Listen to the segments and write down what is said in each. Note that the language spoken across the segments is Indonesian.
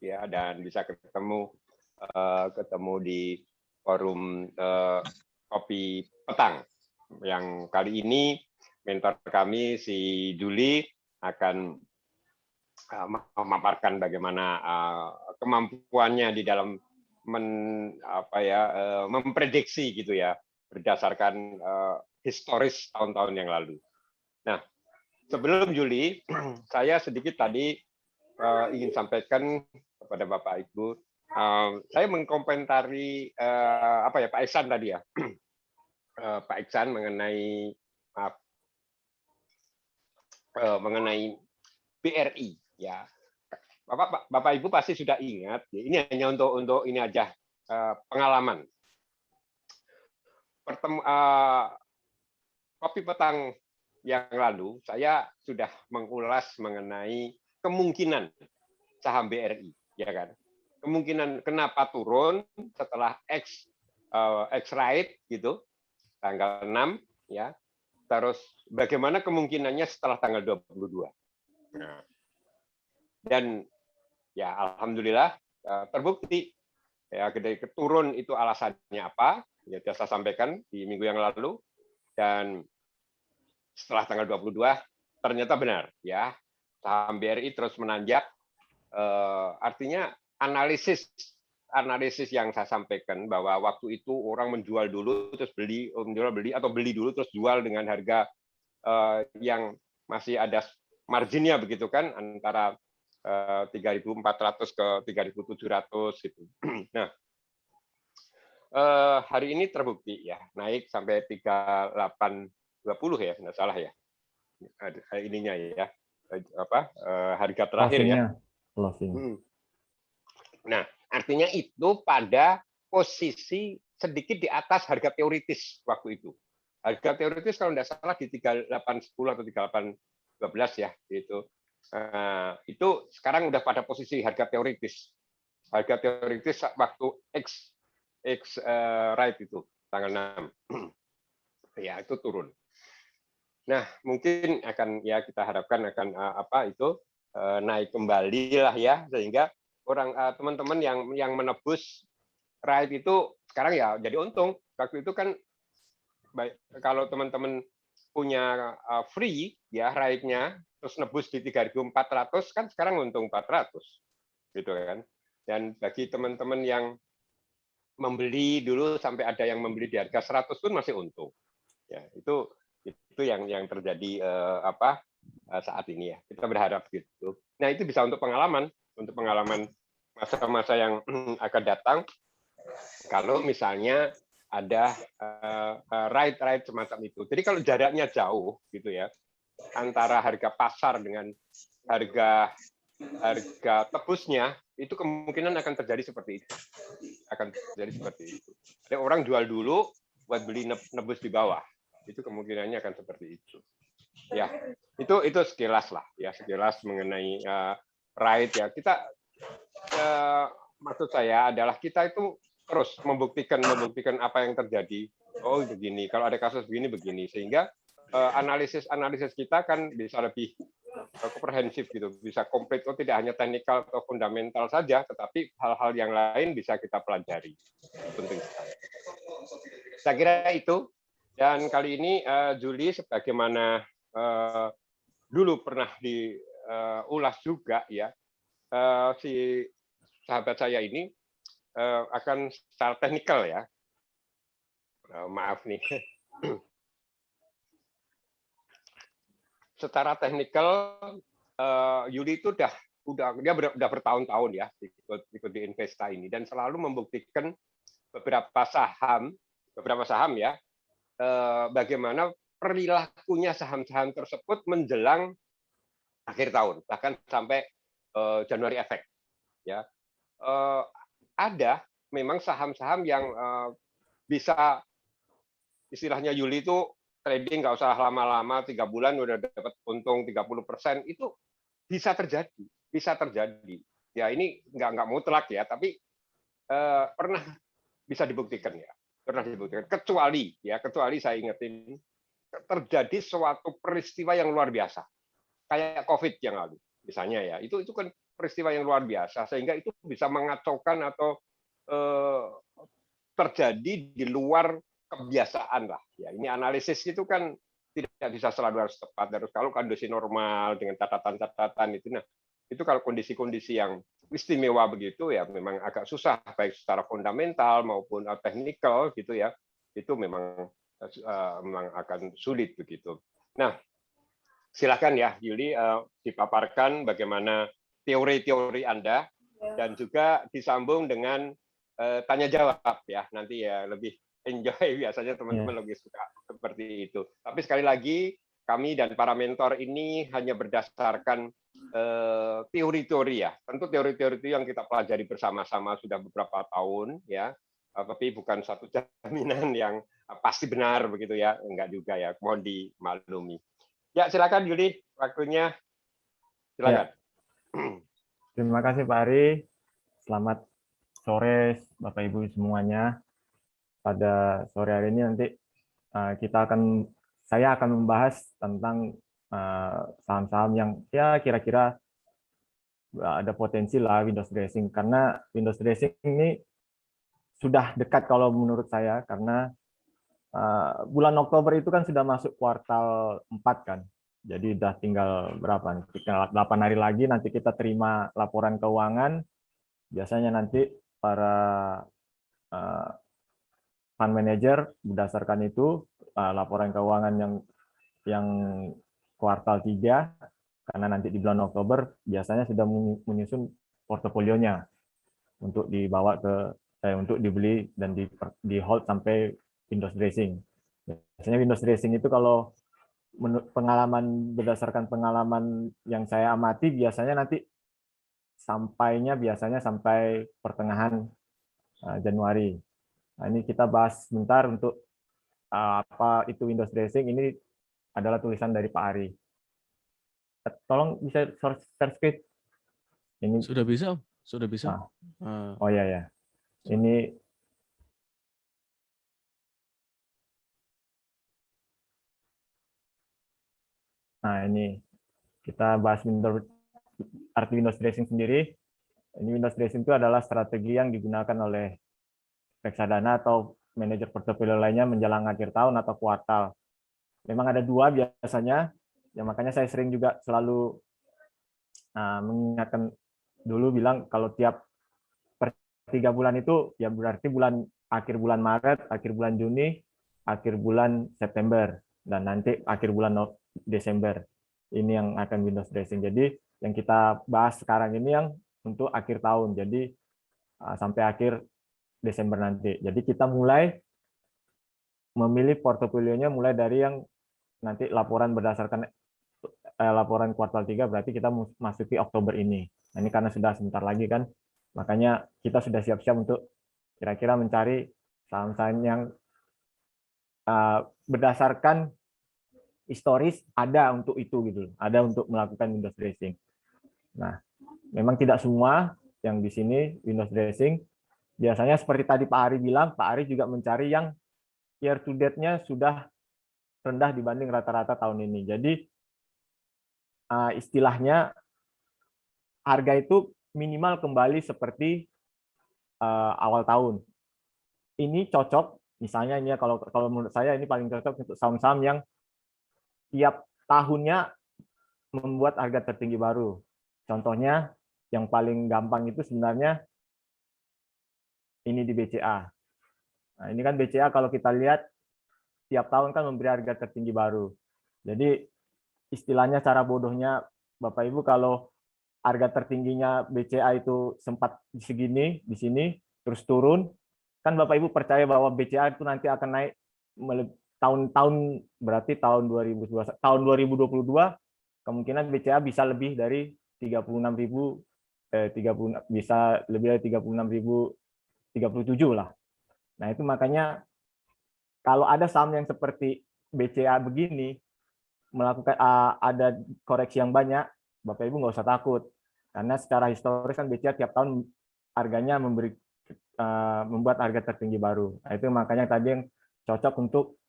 ya, dan bisa ketemu di forum Kopi Petang yang kali ini mentor kami si Juli akan memaparkan bagaimana kemampuannya di dalam memprediksi gitu ya, berdasarkan historis tahun-tahun yang lalu. Nah, sebelum Juli, saya sedikit tadi ingin sampaikan kepada Bapak Ibu, saya mengkomentari Pak Iksan tadi ya, Pak Iksan mengenai BRI ya. Bapak Ibu pasti sudah ingat, ini hanya untuk ini aja pengalaman. Kopi Petang yang lalu saya sudah mengulas mengenai kemungkinan saham BRI, ya kan? Kemungkinan kenapa turun setelah X-Rate gitu, tanggal 6 ya. Terus bagaimana kemungkinannya setelah tanggal 22. Nah, dan ya alhamdulillah terbukti ya, gede turun itu alasannya apa? Ya sudah saya sampaikan di minggu yang lalu, dan setelah tanggal 22 ternyata benar ya, saham BRI terus menanjak. Artinya analisis yang saya sampaikan bahwa waktu itu orang menjual dulu terus beli, atau beli dulu terus jual dengan harga yang masih ada marginnya begitu kan, antara 3.400 ke 3.700 gitu. Nah, hari ini terbukti ya, naik sampai 3820 ya, nggak salah ya. Ininya ya, harga terakhir ya. Nah, artinya itu pada posisi sedikit di atas harga teoritis waktu itu. Harga teoritis kalau tidak salah di 3810 atau 3812 ya, gitu. Itu sekarang udah pada posisi harga teoritis. Harga teoritis waktu X-Rate itu tanggal 6. Ya, itu turun. Nah, mungkin akan ya kita harapkan akan naik kembali lah ya, sehingga teman-teman yang menebus rate itu sekarang ya jadi untung. Waktu itu kan kalau teman-teman punya free ya rate-nya, terus nebus di 3.400 kan sekarang untung 400 gitu kan. Dan bagi teman-teman yang membeli dulu sampai ada yang membeli di harga 100 pun masih untung. Ya, itu yang terjadi saat ini ya. Kita berharap gitu. Nah, itu bisa untuk pengalaman masa-masa yang akan datang, kalau misalnya ada rate semacam itu. Jadi kalau jaraknya jauh gitu ya, antara harga pasar dengan harga tebusnya, itu kemungkinan akan terjadi seperti itu. Ada orang jual dulu buat beli nebus di bawah. Itu kemungkinannya akan seperti itu. Ya, itu sekilas lah ya, sekilas mengenai rate ya. Kita maksud saya adalah kita itu terus membuktikan apa yang terjadi. Oh begini, kalau ada kasus begini, sehingga analisis kita kan bisa lebih komprehensif gitu, bisa komplit. Oh, tidak hanya teknikal atau fundamental saja, tetapi hal-hal yang lain bisa kita pelajari. Penting sekali. Saya kira itu. Dan kali ini Juli, sebagaimana dulu pernah diulas juga ya, si sahabat saya ini akan secara teknikal ya, maaf nih, secara teknikal Yuli itu dia udah bertahun-tahun ya ikut di Investa ini, dan selalu membuktikan beberapa saham ya, bagaimana perilakunya saham-saham tersebut menjelang akhir tahun, bahkan sampai Januari efek ya. Ada memang saham-saham yang bisa, istilahnya Yuli itu trading nggak usah lama-lama, 3 bulan udah dapat untung 30%, itu bisa terjadi. Ya ini nggak mutlak ya, tapi pernah bisa dibuktikan ya, kecuali saya ingetin, terjadi suatu peristiwa yang luar biasa kayak COVID yang lalu misalnya ya, itu kan peristiwa yang luar biasa sehingga itu bisa mengacaukan atau terjadi di luar kebiasaan lah. Ya, ini analisis itu kan tidak bisa selalu harus tepat. Harus kalau kondisi normal dengan catatan-catatan itu, nah itu kalau kondisi-kondisi yang istimewa begitu ya memang agak susah baik secara fundamental maupun teknikal gitu ya. Itu memang akan sulit begitu. Nah, silakan ya Yuli dipaparkan bagaimana teori-teori Anda dan juga disambung dengan tanya jawab ya. Nanti ya lebih enjoy biasanya teman-teman lebih suka seperti itu. Tapi sekali lagi kami dan para mentor ini hanya berdasarkan teori-teori ya. Tentu teori-teori itu yang kita pelajari bersama-sama sudah beberapa tahun ya. Tapi bukan satu jaminan yang pasti benar begitu ya. Enggak juga ya. Mohon dimaklumi. Ya, silakan Yuli, waktunya. Silakan. Ya. Terima kasih Pak Ari. Selamat sore Bapak Ibu semuanya. Pada sore hari ini nanti saya akan membahas tentang saham-saham yang ya kira-kira ada potensi lah Windows dressing, karena Windows dressing ini sudah dekat kalau menurut saya, karena bulan Oktober itu kan sudah masuk kuartal 4 kan. Jadi udah tinggal berapa? Tinggal 8 hari lagi nanti kita terima laporan keuangan. Biasanya nanti para fund manager berdasarkan itu laporan keuangan yang kuartal 3, karena nanti di bulan Oktober biasanya sudah menyusun portofolionya untuk dibawa untuk dibeli dan di hold sampai Windows dressing. Biasanya Windows dressing itu kalau berdasarkan pengalaman yang saya amati biasanya nanti biasanya sampai pertengahan Januari. Nah, ini kita bahas sebentar untuk apa itu Windows dressing. Ini adalah tulisan dari Pak Ari. Tolong bisa share screen. Ini sudah bisa, sudah bisa. Oh ya ya. Ini nah ini kita bahas arti Windows dressing sendiri. Ini Windows dressing itu adalah strategi yang digunakan oleh reksadana atau manajer portofolio lainnya menjelang akhir tahun atau kuartal. Memang ada dua biasanya, ya makanya saya sering juga selalu mengingatkan dulu bilang kalau tiap per 3 bulan itu ya berarti akhir bulan Maret, akhir bulan Juni, akhir bulan September, dan nanti akhir bulan Desember. Ini yang akan Windows dressing. Jadi yang kita bahas sekarang ini yang untuk akhir tahun. Jadi sampai akhir Desember nanti. Jadi kita mulai memilih portofolionya mulai dari yang nanti laporan berdasarkan laporan kuartal 3, berarti kita masuki Oktober ini. Nah, ini karena sudah sebentar lagi kan, makanya kita sudah siap-siap untuk kira-kira mencari saham-saham yang berdasarkan historis ada untuk itu gitu, ada untuk melakukan Windows dressing. Nah, memang tidak semua yang di sini Windows dressing. Biasanya seperti tadi Pak Ari bilang, Pak Ari juga mencari yang year to date-nya sudah rendah dibanding rata-rata tahun ini. Jadi istilahnya harga itu minimal kembali seperti awal tahun. Ini cocok, misalnya ini kalau menurut saya ini paling cocok untuk saham-saham yang tiap tahunnya membuat harga tertinggi baru. Contohnya yang paling gampang itu sebenarnya ini di BCA. Nah, ini kan BCA kalau kita lihat tiap tahun kan memberi harga tertinggi baru. Jadi istilahnya cara bodohnya Bapak Ibu, kalau harga tertingginya BCA itu sempat segini di sini terus turun, kan Bapak Ibu percaya bahwa BCA itu nanti akan naik tahun-tahun, berarti tahun 2022 kemungkinan BCA bisa lebih dari 36.000 bisa lebih dari 36.037 lah. Nah, itu makanya kalau ada saham yang seperti BCA begini melakukan ada koreksi yang banyak, Bapak Ibu nggak usah takut, karena secara historis kan BCA tiap tahun harganya membuat harga tertinggi baru. Nah, itu makanya tadi yang cocok untuk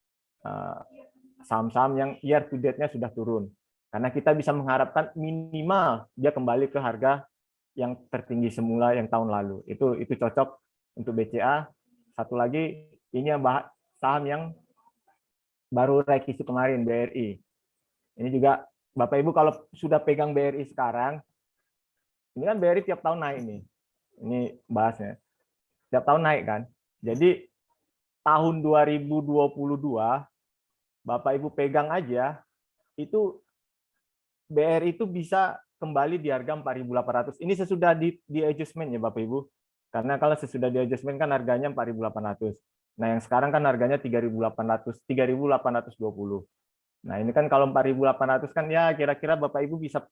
saham-saham yang year to date-nya sudah turun, karena kita bisa mengharapkan minimal dia kembali ke harga yang tertinggi semula yang tahun lalu. Itu cocok untuk BCA. Satu lagi ini yang saham yang baru requisition kemarin BRI. Ini juga Bapak Ibu kalau sudah pegang BRI sekarang, ini kan BRI tiap tahun naik nih. Ini bahasnya. Tiap tahun naik kan. Jadi tahun 2022 Bapak Ibu pegang aja itu BRI itu bisa kembali di harga 4.800. Ini sesudah di adjustment ya Bapak Ibu. Karena kalau sesudah di adjustment kan harganya 4.800. Nah, yang sekarang kan harganya 3.800, 3.820. Nah, ini kan kalau 4.800 kan ya kira-kira Bapak Ibu bisa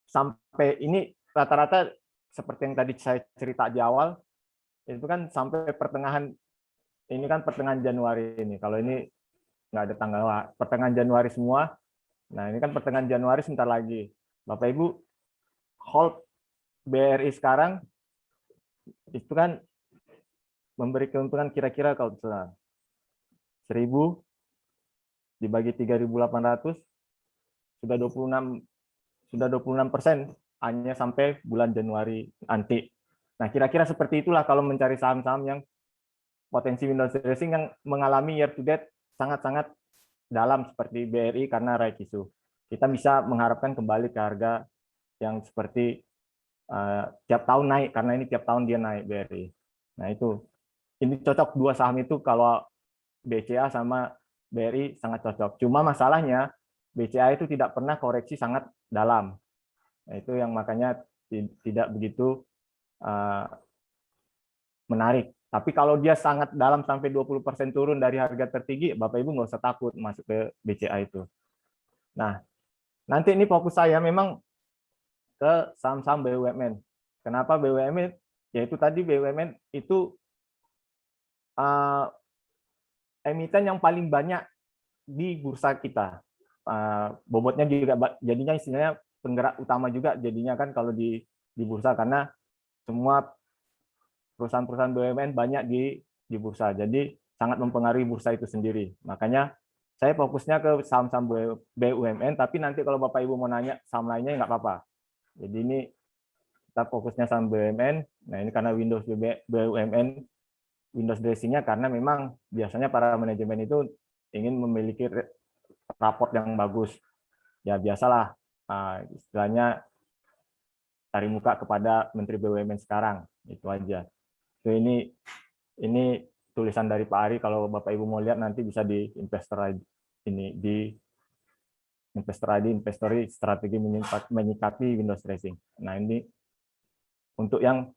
sampai ini rata-rata seperti yang tadi saya cerita di awal, itu kan sampai pertengahan, ini kan pertengahan Januari ini. Kalau ini nggak ada tanggal, pertengahan Januari semua. Nah, ini kan pertengahan Januari sebentar lagi. Bapak Ibu hold BRI sekarang itu kan memberi keuntungan kira-kira kalau 1.000 dibagi 3.800 sudah 26% hanya sampai bulan Januari nanti. Nah, kira-kira seperti itulah kalau mencari saham-saham yang potensi window dressing yang mengalami year to date sangat-sangat dalam seperti BRI karena right issue. Kita bisa mengharapkan kembali ke harga yang seperti tiap tahun naik karena ini tiap tahun dia naik BRI. Nah, itu. Ini cocok dua saham itu kalau BCA sama BRI sangat cocok. Cuma masalahnya BCA itu tidak pernah koreksi sangat dalam. Nah, itu yang makanya tidak begitu menarik. Tapi kalau dia sangat dalam sampai 20% turun dari harga tertinggi, Bapak Ibu nggak usah takut masuk ke BCA itu. Nah, nanti ini fokus saya memang ke saham-saham BUMN. Kenapa BUMN? Yaitu tadi BUMN itu emiten yang paling banyak di bursa kita. Bobotnya juga jadinya istilahnya penggerak utama juga jadinya kan kalau di bursa karena semua perusahaan-perusahaan BUMN banyak di bursa. Jadi sangat mempengaruhi bursa itu sendiri. Makanya saya fokusnya ke saham-saham BUMN, tapi nanti kalau Bapak Ibu mau nanya saham lainnya nggak apa-apa. Jadi ini kita fokusnya saham BUMN. Nah, ini karena Windows BUMN, Windows dressing-nya karena memang biasanya para manajemen itu ingin memiliki raport yang bagus. Ya biasalah, istilahnya cari muka kepada Menteri BUMN sekarang. Itu aja. So, ini tulisan dari Pak Ari. Kalau Bapak Ibu mau lihat nanti bisa di Investor ID ini di Investor ID, Investory strategi menyikapi Windows dressing. Nah, ini untuk yang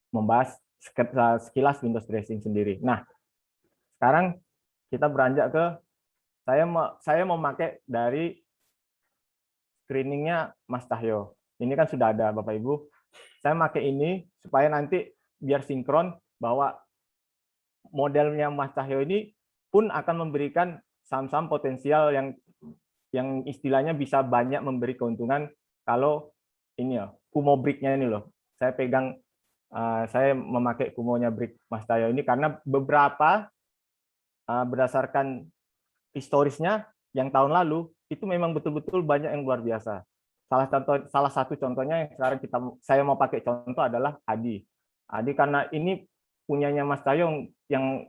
membahas sekilas Windows dressing sendiri. Nah, sekarang kita beranjak ke saya mau pakai dari screeningnya Mas Cahyo. Ini kan sudah ada Bapak Ibu. Saya pakai ini supaya nanti biar sinkron bahwa modelnya Mas Cahyo ini pun akan memberikan saham-saham potensial yang istilahnya bisa banyak memberi keuntungan kalau ini ya, Kumo Brick-nya ini loh. Saya pegang, saya memakai Kumonya Brick Mas Cahyo ini karena beberapa berdasarkan historisnya yang tahun lalu itu memang betul-betul banyak yang luar biasa. Salah satu contohnya yang sekarang saya mau pakai contoh adalah Adi. Adi karena ini punyanya Mas Cahyo yang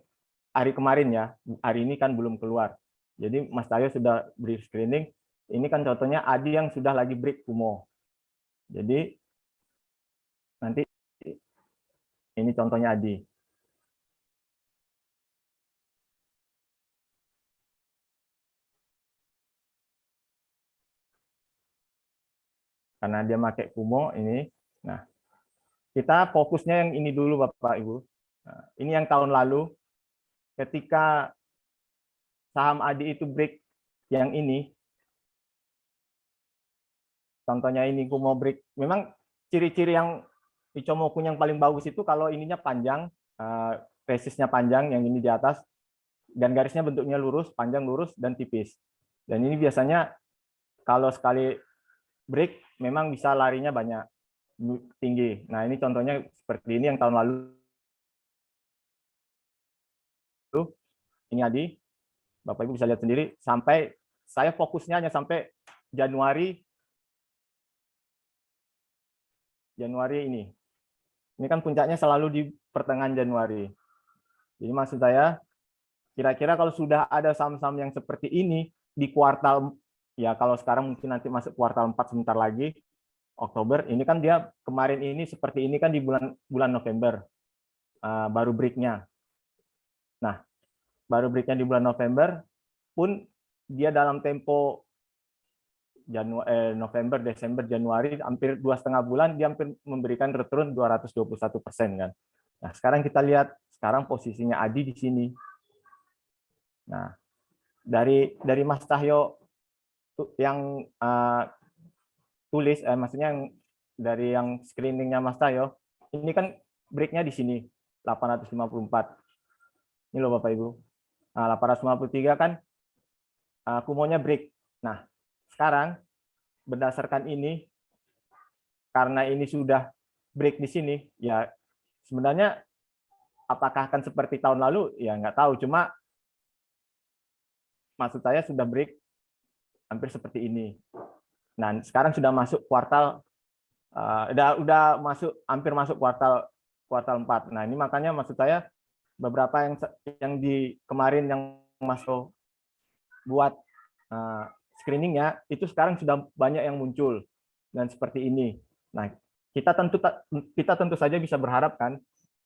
hari kemarin ya, hari ini kan belum keluar. Jadi Mas Cahyo sudah beri screening. Ini kan contohnya Adi yang sudah lagi break Kumo. Jadi nanti ini contohnya Adi. Karena dia pakai Kumo ini. Nah, kita fokusnya yang ini dulu Bapak Ibu. Nah, ini yang tahun lalu ketika saham Adi itu break yang ini. Contohnya ini Kumo break. Memang ciri-ciri yang Ichimoku yang paling bagus itu kalau ininya panjang, resistnya panjang yang ini di atas dan garisnya bentuknya lurus, panjang lurus dan tipis. Dan ini biasanya kalau sekali break memang bisa larinya banyak tinggi. Nah, ini contohnya seperti ini yang tahun lalu. Ini Adi. Bapak Ibu bisa lihat sendiri sampai saya fokusnya hanya sampai Januari Januari ini. Ini kan puncaknya selalu di pertengahan Januari. Jadi maksud saya, kira-kira kalau sudah ada saham-saham yang seperti ini di kuartal, ya kalau sekarang mungkin nanti masuk kuartal 4 sebentar lagi, Oktober, ini kan dia kemarin ini seperti ini kan di bulan November, baru break-nya. Nah, baru break-nya di bulan November, pun dia dalam tempo November, Desember, Januari, hampir 2,5 bulan, dia hampir memberikan return 221% kan. Nah, sekarang kita lihat, sekarang posisinya Adi di sini. Nah, dari Mas Cahyo yang tulis, maksudnya dari yang screeningnya Mas Cahyo, ini kan break-nya di sini, 854. Ini loh Bapak Ibu. Nah, 853 kan kumonya break. Nah, sekarang berdasarkan ini, karena ini sudah break di sini, ya sebenarnya apakah akan seperti tahun lalu? Ya nggak tahu, cuma maksud saya sudah break hampir seperti ini. Nah, sekarang sudah masuk kuartal, udah hampir masuk kuartal 4. Nah, ini makanya maksud saya beberapa yang di kemarin yang masuk buat screeningnya itu sekarang sudah banyak yang muncul dan seperti ini. Nah, kita tentu saja bisa berharap kan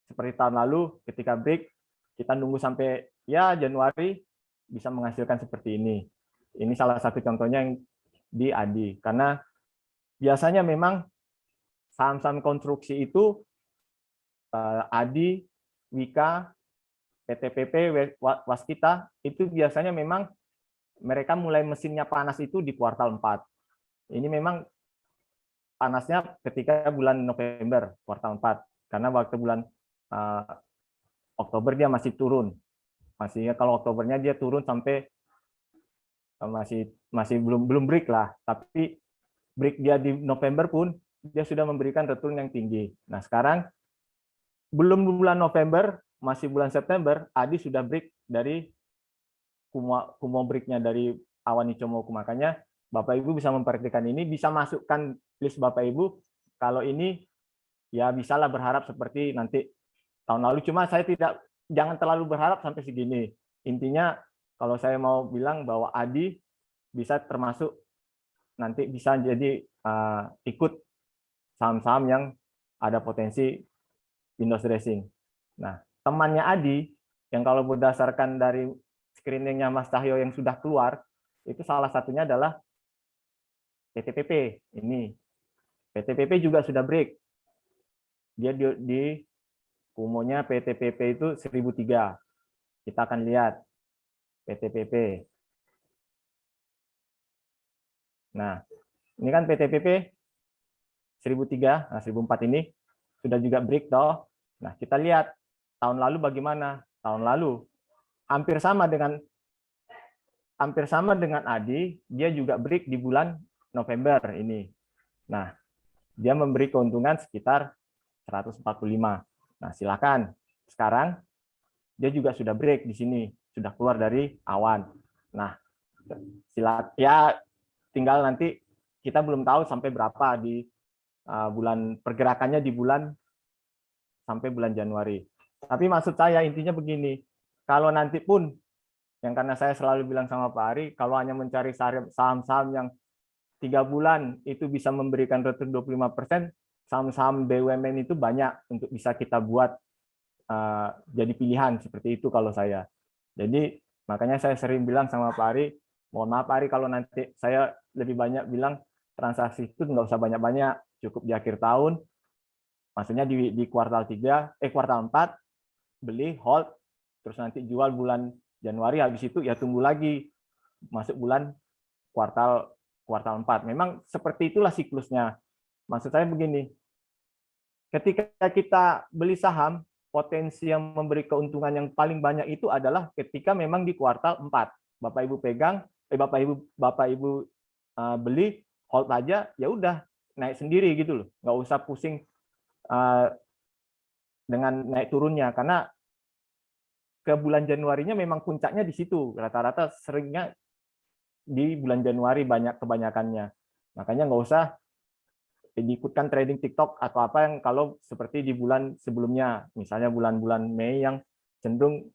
seperti tahun lalu ketika break kita nunggu sampai ya Januari bisa menghasilkan seperti ini. Ini salah satu contohnya yang di ADI, karena biasanya memang saham-saham konstruksi itu ADI, Wika, PTPP, Waskita itu biasanya memang mereka mulai mesinnya panas itu di kuartal 4. Ini memang panasnya ketika bulan November, kuartal 4. Karena waktu bulan Oktober dia masih turun. Kalau Oktobernya dia turun sampai masih belum break lah, tapi break dia di November pun dia sudah memberikan return yang tinggi. Nah, sekarang belum bulan November, masih bulan September, Adi sudah break dari kumo break-nya dari awan Ichimoku. Makanya Bapak Ibu bisa memperhatikan ini, bisa masukkan list Bapak Ibu kalau ini ya bisalah berharap seperti nanti tahun lalu. Cuma saya jangan terlalu berharap sampai segini. Intinya kalau saya mau bilang bahwa Adi bisa termasuk nanti bisa jadi ikut saham-saham yang ada potensi Windows dressing. Nah, temannya Adi yang kalau berdasarkan dari screeningnya Mas Cahyo yang sudah keluar, itu salah satunya adalah PTPP. Ini PTPP juga sudah break. Dia di kumonya PTPP itu 1003. Kita akan lihat PTPP. Nah, ini kan PTPP 1003, nah 1004 ini sudah juga break toh. Nah, kita lihat tahun lalu bagaimana? Tahun lalu hampir sama dengan Adi, dia juga break di bulan November ini. Nah, dia memberi keuntungan sekitar 145. Nah, silakan. Sekarang dia juga sudah break di sini, sudah keluar dari awan. Nah, ya tinggal nanti kita belum tahu sampai berapa di bulan pergerakannya di bulan sampai bulan Januari. Tapi maksud saya intinya begini, kalau nanti pun yang karena saya selalu bilang sama Pak Ari, kalau hanya mencari saham-saham yang 3 bulan itu bisa memberikan return 25%, saham-saham BUMN itu banyak untuk bisa kita buat jadi pilihan seperti itu kalau saya. Jadi makanya saya sering bilang sama Pak Ari, mohon maaf Pak Ari kalau nanti saya lebih banyak bilang transaksi itu nggak usah banyak-banyak, cukup di akhir tahun, maksudnya di kuartal 4 beli, hold, terus nanti jual bulan Januari, habis itu ya tunggu lagi masuk bulan kuartal 4. Memang seperti itulah siklusnya. Maksud saya begini, ketika kita beli saham, potensi yang memberi keuntungan yang paling banyak itu adalah ketika memang di kuartal 4. Bapak Ibu pegang, Bapak Ibu beli, hold aja, ya udah naik sendiri gitu loh. Nggak usah pusing dengan naik turunnya, karena ke bulan Januarinya memang puncaknya di situ. Rata-rata seringnya di bulan Januari kebanyakannya. Makanya nggak usah diikutkan trading TikTok atau apa yang kalau seperti di bulan sebelumnya, misalnya bulan-bulan Mei yang cenderung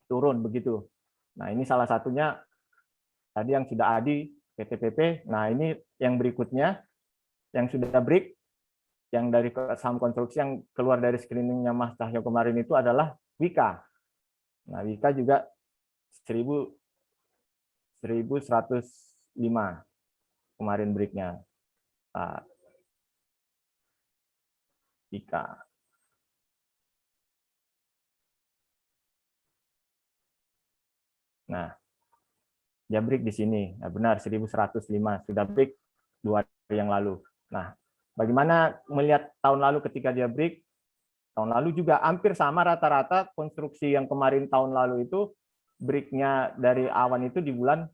turun begitu. Nah, ini salah satunya tadi yang sudah Adi, PTPP. Nah, ini yang berikutnya yang sudah break, yang dari saham konstruksi yang keluar dari screeningnya Mas Cahyo kemarin itu adalah Wika. Nah, Wika juga 1105 kemarin breaknya. Nah, Wika. Nah, dia break di sini. Nah, benar 1105 sudah break 2 hari yang lalu. Nah, bagaimana melihat tahun lalu ketika dia break? Tahun lalu juga hampir sama rata-rata konstruksi yang kemarin tahun lalu itu break-nya dari awan itu di bulan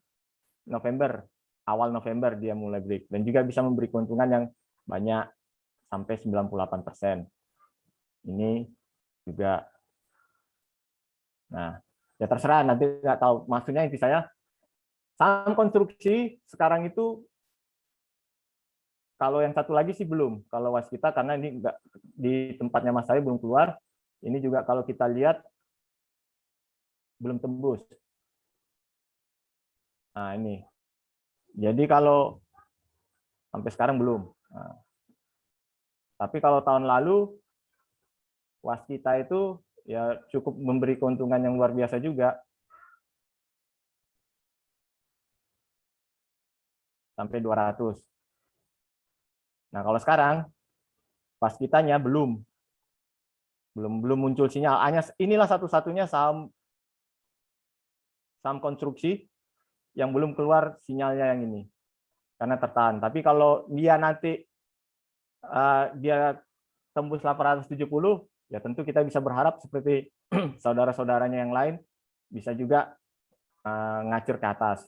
November. Awal November dia mulai break dan juga bisa memberi keuntungan yang banyak sampai 98%. Ini juga. Nah, ya terserah nanti nggak tahu. Maksudnya inti saya saham konstruksi sekarang itu kalau yang satu lagi sih belum. Kalau Waskita karena ini enggak di tempatnya Mas saya belum keluar. Ini juga kalau kita lihat belum tembus. Nah, ini. Jadi kalau sampai sekarang belum. Nah, tapi kalau tahun lalu Waskita itu ya cukup memberi keuntungan yang luar biasa juga. Sampai 200. Nah, kalau sekarang Waskitanya belum muncul sinyal. Hanya inilah satu-satunya saham konstruksi yang belum keluar sinyalnya yang ini. Karena tertahan. Tapi kalau dia nanti dia tembus 870, ya tentu kita bisa berharap seperti saudara-saudaranya yang lain bisa juga ngacir ke atas.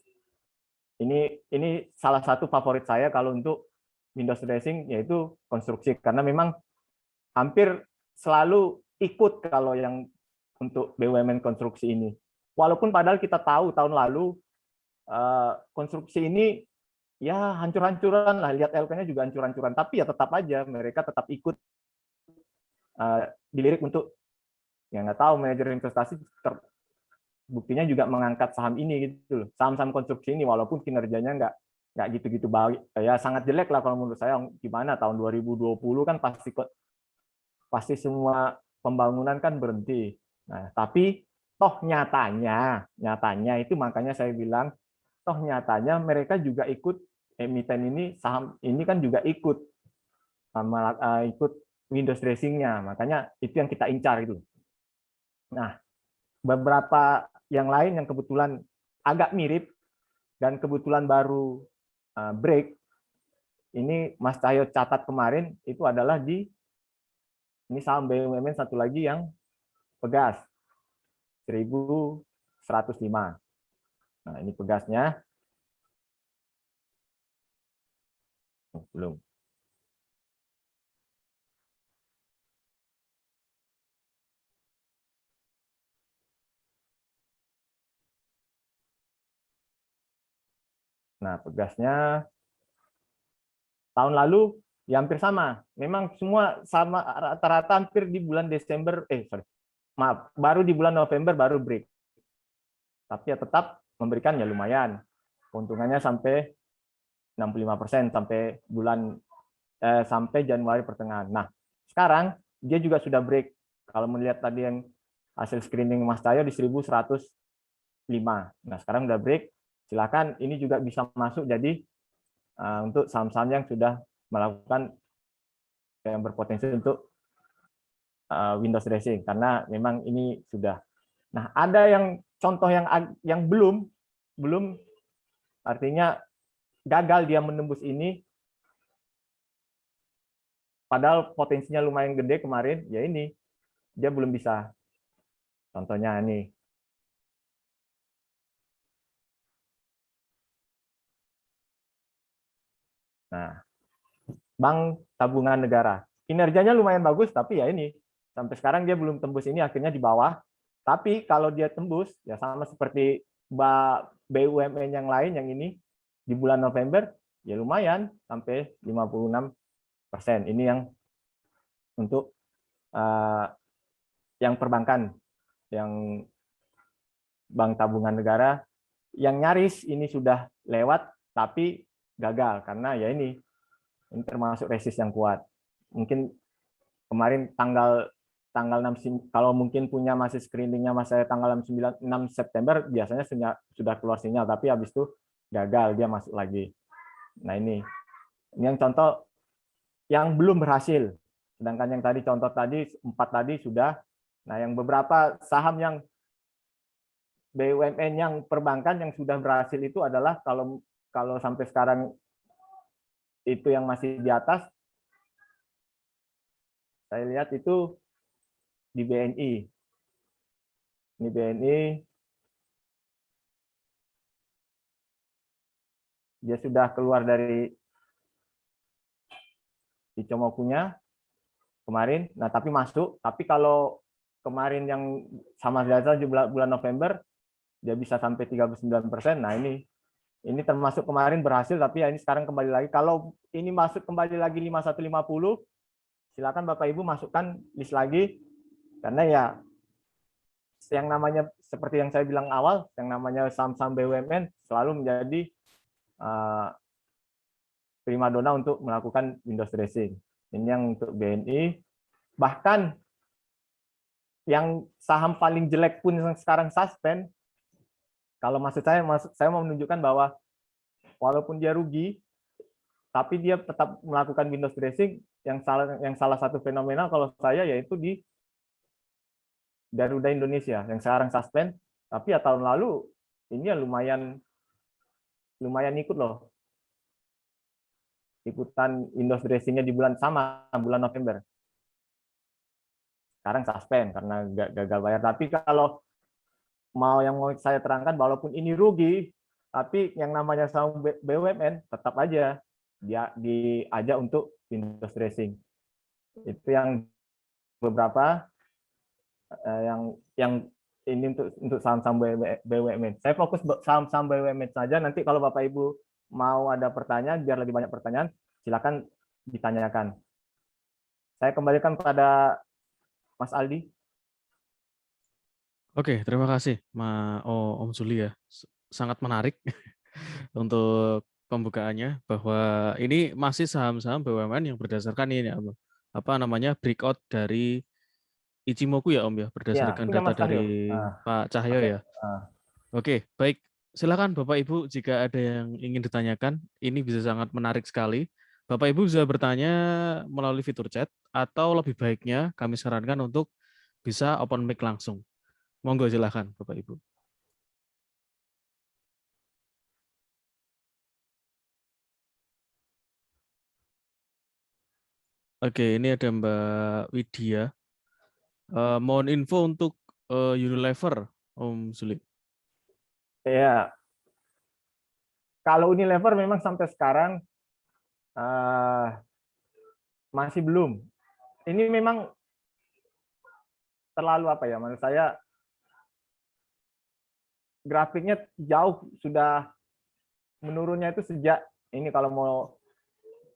Ini salah satu favorit saya kalau untuk Windows dressing yaitu konstruksi karena memang hampir selalu ikut kalau yang untuk BUMN konstruksi ini. Walaupun padahal kita tahu tahun lalu konstruksi ini ya hancur-hancuran lah, lihat LK-nya juga hancur-hancuran, tapi ya tetap aja mereka tetap ikut dilirik untuk ya nggak tahu manajer investasi buktinya juga mengangkat saham ini gitu loh, saham-saham konstruksi ini walaupun kinerjanya nggak gitu-gitu baik, ya sangat jelek lah kalau menurut saya. Gimana tahun 2020 kan pasti semua pembangunan kan berhenti. Nah, tapi toh nyatanya itu makanya saya bilang toh nyatanya mereka juga ikut emiten ini, saham ini kan juga ikut Windows dressing-nya, makanya itu yang kita incar itu. Nah, beberapa yang lain yang kebetulan agak mirip dan kebetulan baru break, ini Mas Cahyo catat kemarin itu adalah ini saham BUMN satu lagi yang Pegas 1105. Nah, ini Pegasnya belum. Nah, Pegasnya tahun lalu ya hampir sama. Memang semua sama rata-rata hampir di bulan Desember, baru di bulan November baru break. Tapi ya tetap memberikan ya lumayan. Keuntungannya sampai 65% sampai Januari pertengahan. Nah, sekarang dia juga sudah break. Kalau melihat tadi yang hasil screening Mas Cahyo di 1105. Nah, sekarang udah break. Silakan ini juga bisa masuk jadi untuk saham-saham yang sudah melakukan yang berpotensi untuk Windows dressing karena memang ini sudah. Nah, ada yang contoh yang belum artinya gagal dia menembus ini padahal potensinya lumayan gede kemarin, ya ini dia belum bisa. Contohnya ini. Nah, Bank Tabungan Negara. Kinerjanya lumayan bagus, tapi ya ini. Sampai sekarang dia belum tembus ini, akhirnya di bawah. Tapi kalau dia tembus, ya sama seperti BUMN yang lain, yang ini, di bulan November, ya lumayan, sampai 56 Ini yang untuk yang perbankan, yang Bank Tabungan Negara, yang nyaris ini sudah lewat tapi gagal karena ya ini termasuk resist yang kuat. Mungkin kemarin tanggal 6, kalau mungkin punya masih screeningnya masih tanggal 6 September biasanya sudah keluar sinyal, tapi habis itu gagal, dia masuk lagi. Nah ini yang contoh yang belum berhasil, sedangkan yang tadi contoh tadi 4 tadi sudah. Nah yang beberapa saham yang BUMN yang perbankan yang sudah berhasil itu adalah kalau sampai sekarang itu yang masih di atas, saya lihat itu di BNI. Ini BNI, dia sudah keluar dari Ichimokunya kemarin, nah tapi masuk. Tapi kalau kemarin yang sama saja di bulan November, dia bisa sampai 39%. Nah ini termasuk kemarin berhasil, tapi ya ini sekarang kembali lagi. Kalau ini masuk kembali lagi 5150, silakan Bapak Ibu masukkan list lagi, karena ya yang namanya seperti yang saya bilang awal, yang namanya saham-saham BUMN selalu menjadi primadona untuk melakukan windows dressing. Ini yang untuk BNI. Bahkan yang saham paling jelek pun yang sekarang suspend, kalau maksud saya mau menunjukkan bahwa walaupun dia rugi, tapi dia tetap melakukan windows dressing. Yang salah satu fenomenal kalau saya yaitu di Garuda Indonesia yang sekarang suspend, tapi ya tahun lalu ini ya lumayan ikut loh, ikutan windows dressing-nya di bulan November. Sekarang suspend karena gagal bayar. Tapi kalau mau saya terangkan, walaupun ini rugi, tapi yang namanya saham BUMN tetap aja dia diajak untuk windows dressing. Itu yang beberapa yang ini untuk saham-saham BUMN. Saya fokus saham-saham BUMN saja. Nanti kalau Bapak Ibu mau ada pertanyaan, biar lebih banyak pertanyaan, silakan ditanyakan. Saya kembalikan kepada Mas Aldi. Oke, terima kasih Om Suli ya. Sangat menarik untuk pembukaannya, bahwa ini masih saham-saham BUMN yang berdasarkan ini apa namanya breakout dari Ichimoku ya Om ya, berdasarkan punya data Mas Cahyo. dari Pak Cahyo ya. Oke, baik. Silakan Bapak Ibu jika ada yang ingin ditanyakan, ini bisa sangat menarik sekali. Bapak Ibu bisa bertanya melalui fitur chat, atau lebih baiknya kami sarankan untuk bisa open mic langsung. Monggo silakan Bapak Ibu. Oke, ini ada Mbak Widya. Mohon info untuk Unilever, Om Suli. Ya, kalau Unilever memang sampai sekarang masih belum. Ini memang terlalu apa ya? Menurut saya grafiknya jauh sudah menurunnya itu sejak ini, kalau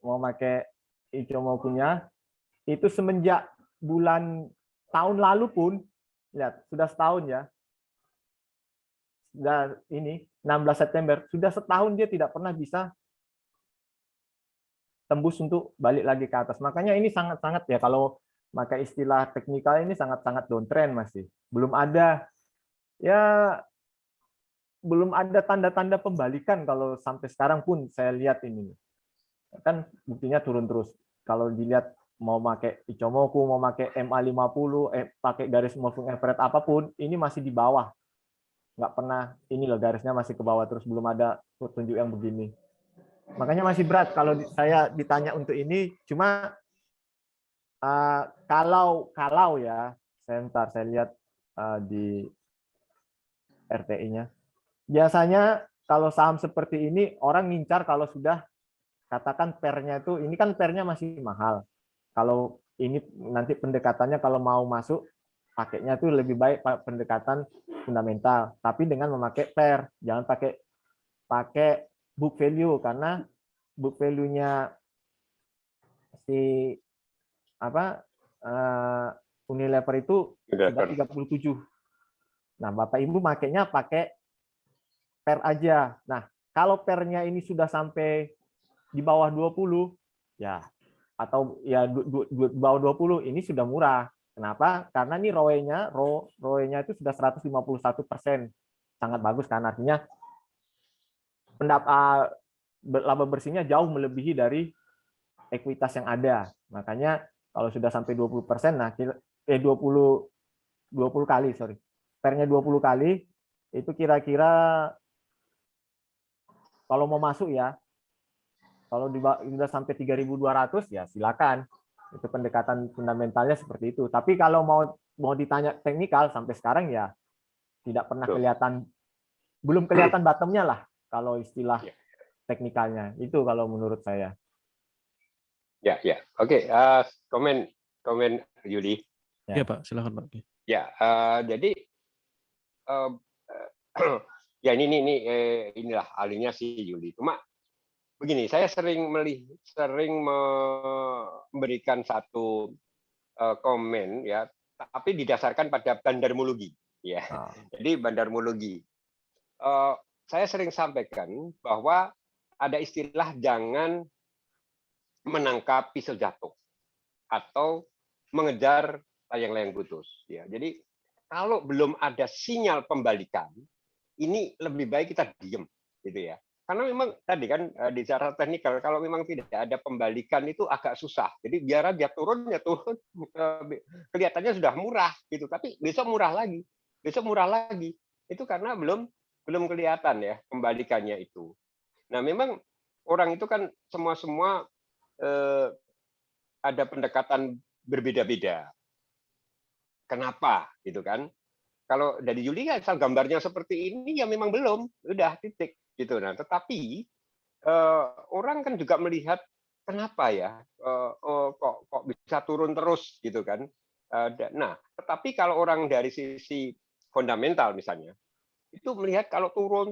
mau pakai Ichimokunya itu semenjak tahun lalu pun, lihat sudah setahun ya. Sudah ini 16 September, sudah setahun dia tidak pernah bisa tembus untuk balik lagi ke atas. Makanya ini sangat-sangat ya, kalau pakai istilah teknikal ini sangat-sangat downtrend masih. Belum ada tanda-tanda pembalikan kalau sampai sekarang pun saya lihat ini. Kan buktinya turun terus. Kalau dilihat mau pakai Ichimoku, mau pakai MA50, pakai garis moving average apapun, ini masih di bawah. Nggak pernah, ini loh garisnya masih ke bawah terus, belum ada petunjuk yang begini. Makanya masih berat kalau saya ditanya untuk ini. Cuma kalau ya, saya lihat di RTI-nya. Biasanya kalau saham seperti ini orang ngincar kalau sudah katakan pernya itu, ini kan pernya masih mahal. Kalau ini nanti pendekatannya kalau mau masuk pakainya itu lebih baik pendekatan fundamental, tapi dengan memakai per, jangan pakai book value, karena book value-nya si apa Unilever itu sudah 37. Nah, Bapak Ibu makainya pakai per aja. Nah, kalau pernya ini sudah sampai di bawah 20 ya, atau ya di bawah 20 ini sudah murah. Kenapa? Karena ini ROE-nya itu sudah 151%. Sangat bagus kan, artinya laba bersihnya jauh melebihi dari ekuitas yang ada. Makanya kalau sudah sampai 20%, nah 20 kali, sorry. Pernya 20 kali, itu kira-kira kalau mau masuk ya, kalau sudah sampai 3.200 ya silakan. Itu pendekatan fundamentalnya seperti itu. Tapi kalau mau ditanya teknikal sampai sekarang ya tidak pernah kelihatan, belum kelihatan bottomnya lah kalau istilah teknikalnya. Itu kalau menurut saya. Ya. Oke, komen Yuli. Ya Pak, silakan Pak. Ya, jadi ya inilah ahlinya si Yuli. Cuma begini, saya sering memberikan satu komen ya, tapi didasarkan pada bandarmologi ya. Jadi bandarmologi. Saya sering sampaikan bahwa ada istilah jangan menangkap pisau jatuh atau mengejar layang-layang putus ya. Jadi kalau belum ada sinyal pembalikan, ini lebih baik kita diem gitu ya. Karena memang tadi kan di cara teknikal kalau memang tidak ada pembalikan itu agak susah. Jadi biar dia turun kelihatannya sudah murah gitu, tapi besok murah lagi. Itu karena belum kelihatan ya pembalikannya itu. Nah, memang orang itu kan semua ada pendekatan berbeda-beda. Kenapa gitu kan? Kalau dari Yuli asal gambarnya seperti ini ya memang belum, udah titik gitu. Nah, tetapi orang kan juga melihat kenapa ya kok bisa turun terus gitu kan. Nah, tetapi kalau orang dari sisi fundamental misalnya, itu melihat kalau turun,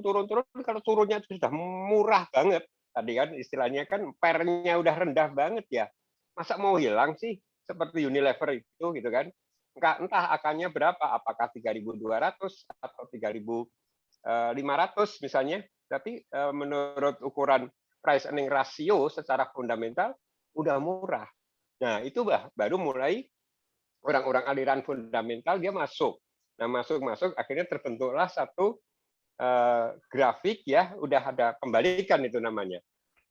kalau turunnya itu sudah murah banget. Tadi kan istilahnya kan pernya udah rendah banget ya. Masa mau hilang sih seperti Unilever itu gitu kan. Entah akannya berapa, apakah 3.200 atau 3.500 misalnya. Tapi menurut ukuran price earning ratio secara fundamental udah murah. Nah, itu baru mulai orang-orang aliran fundamental dia masuk. Nah, masuk akhirnya terbentuklah satu grafik ya, udah ada pembalikan itu namanya.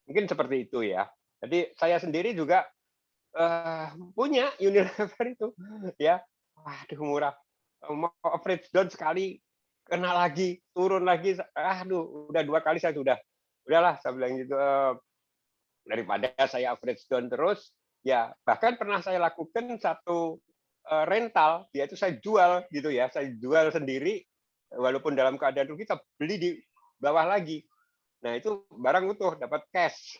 Mungkin seperti itu ya. Jadi saya sendiri juga punya Unilever itu ya. Waduh murah. Mau average down sekali kena lagi, turun lagi. Aduh, udah 2 kali saya udahlah saya bilang gitu, daripada saya average down terus, ya bahkan pernah saya lakukan satu rental, yaitu saya jual gitu ya, saya jual sendiri walaupun dalam keadaan rugi, kita beli di bawah lagi. Nah, itu barang utuh, dapat cash.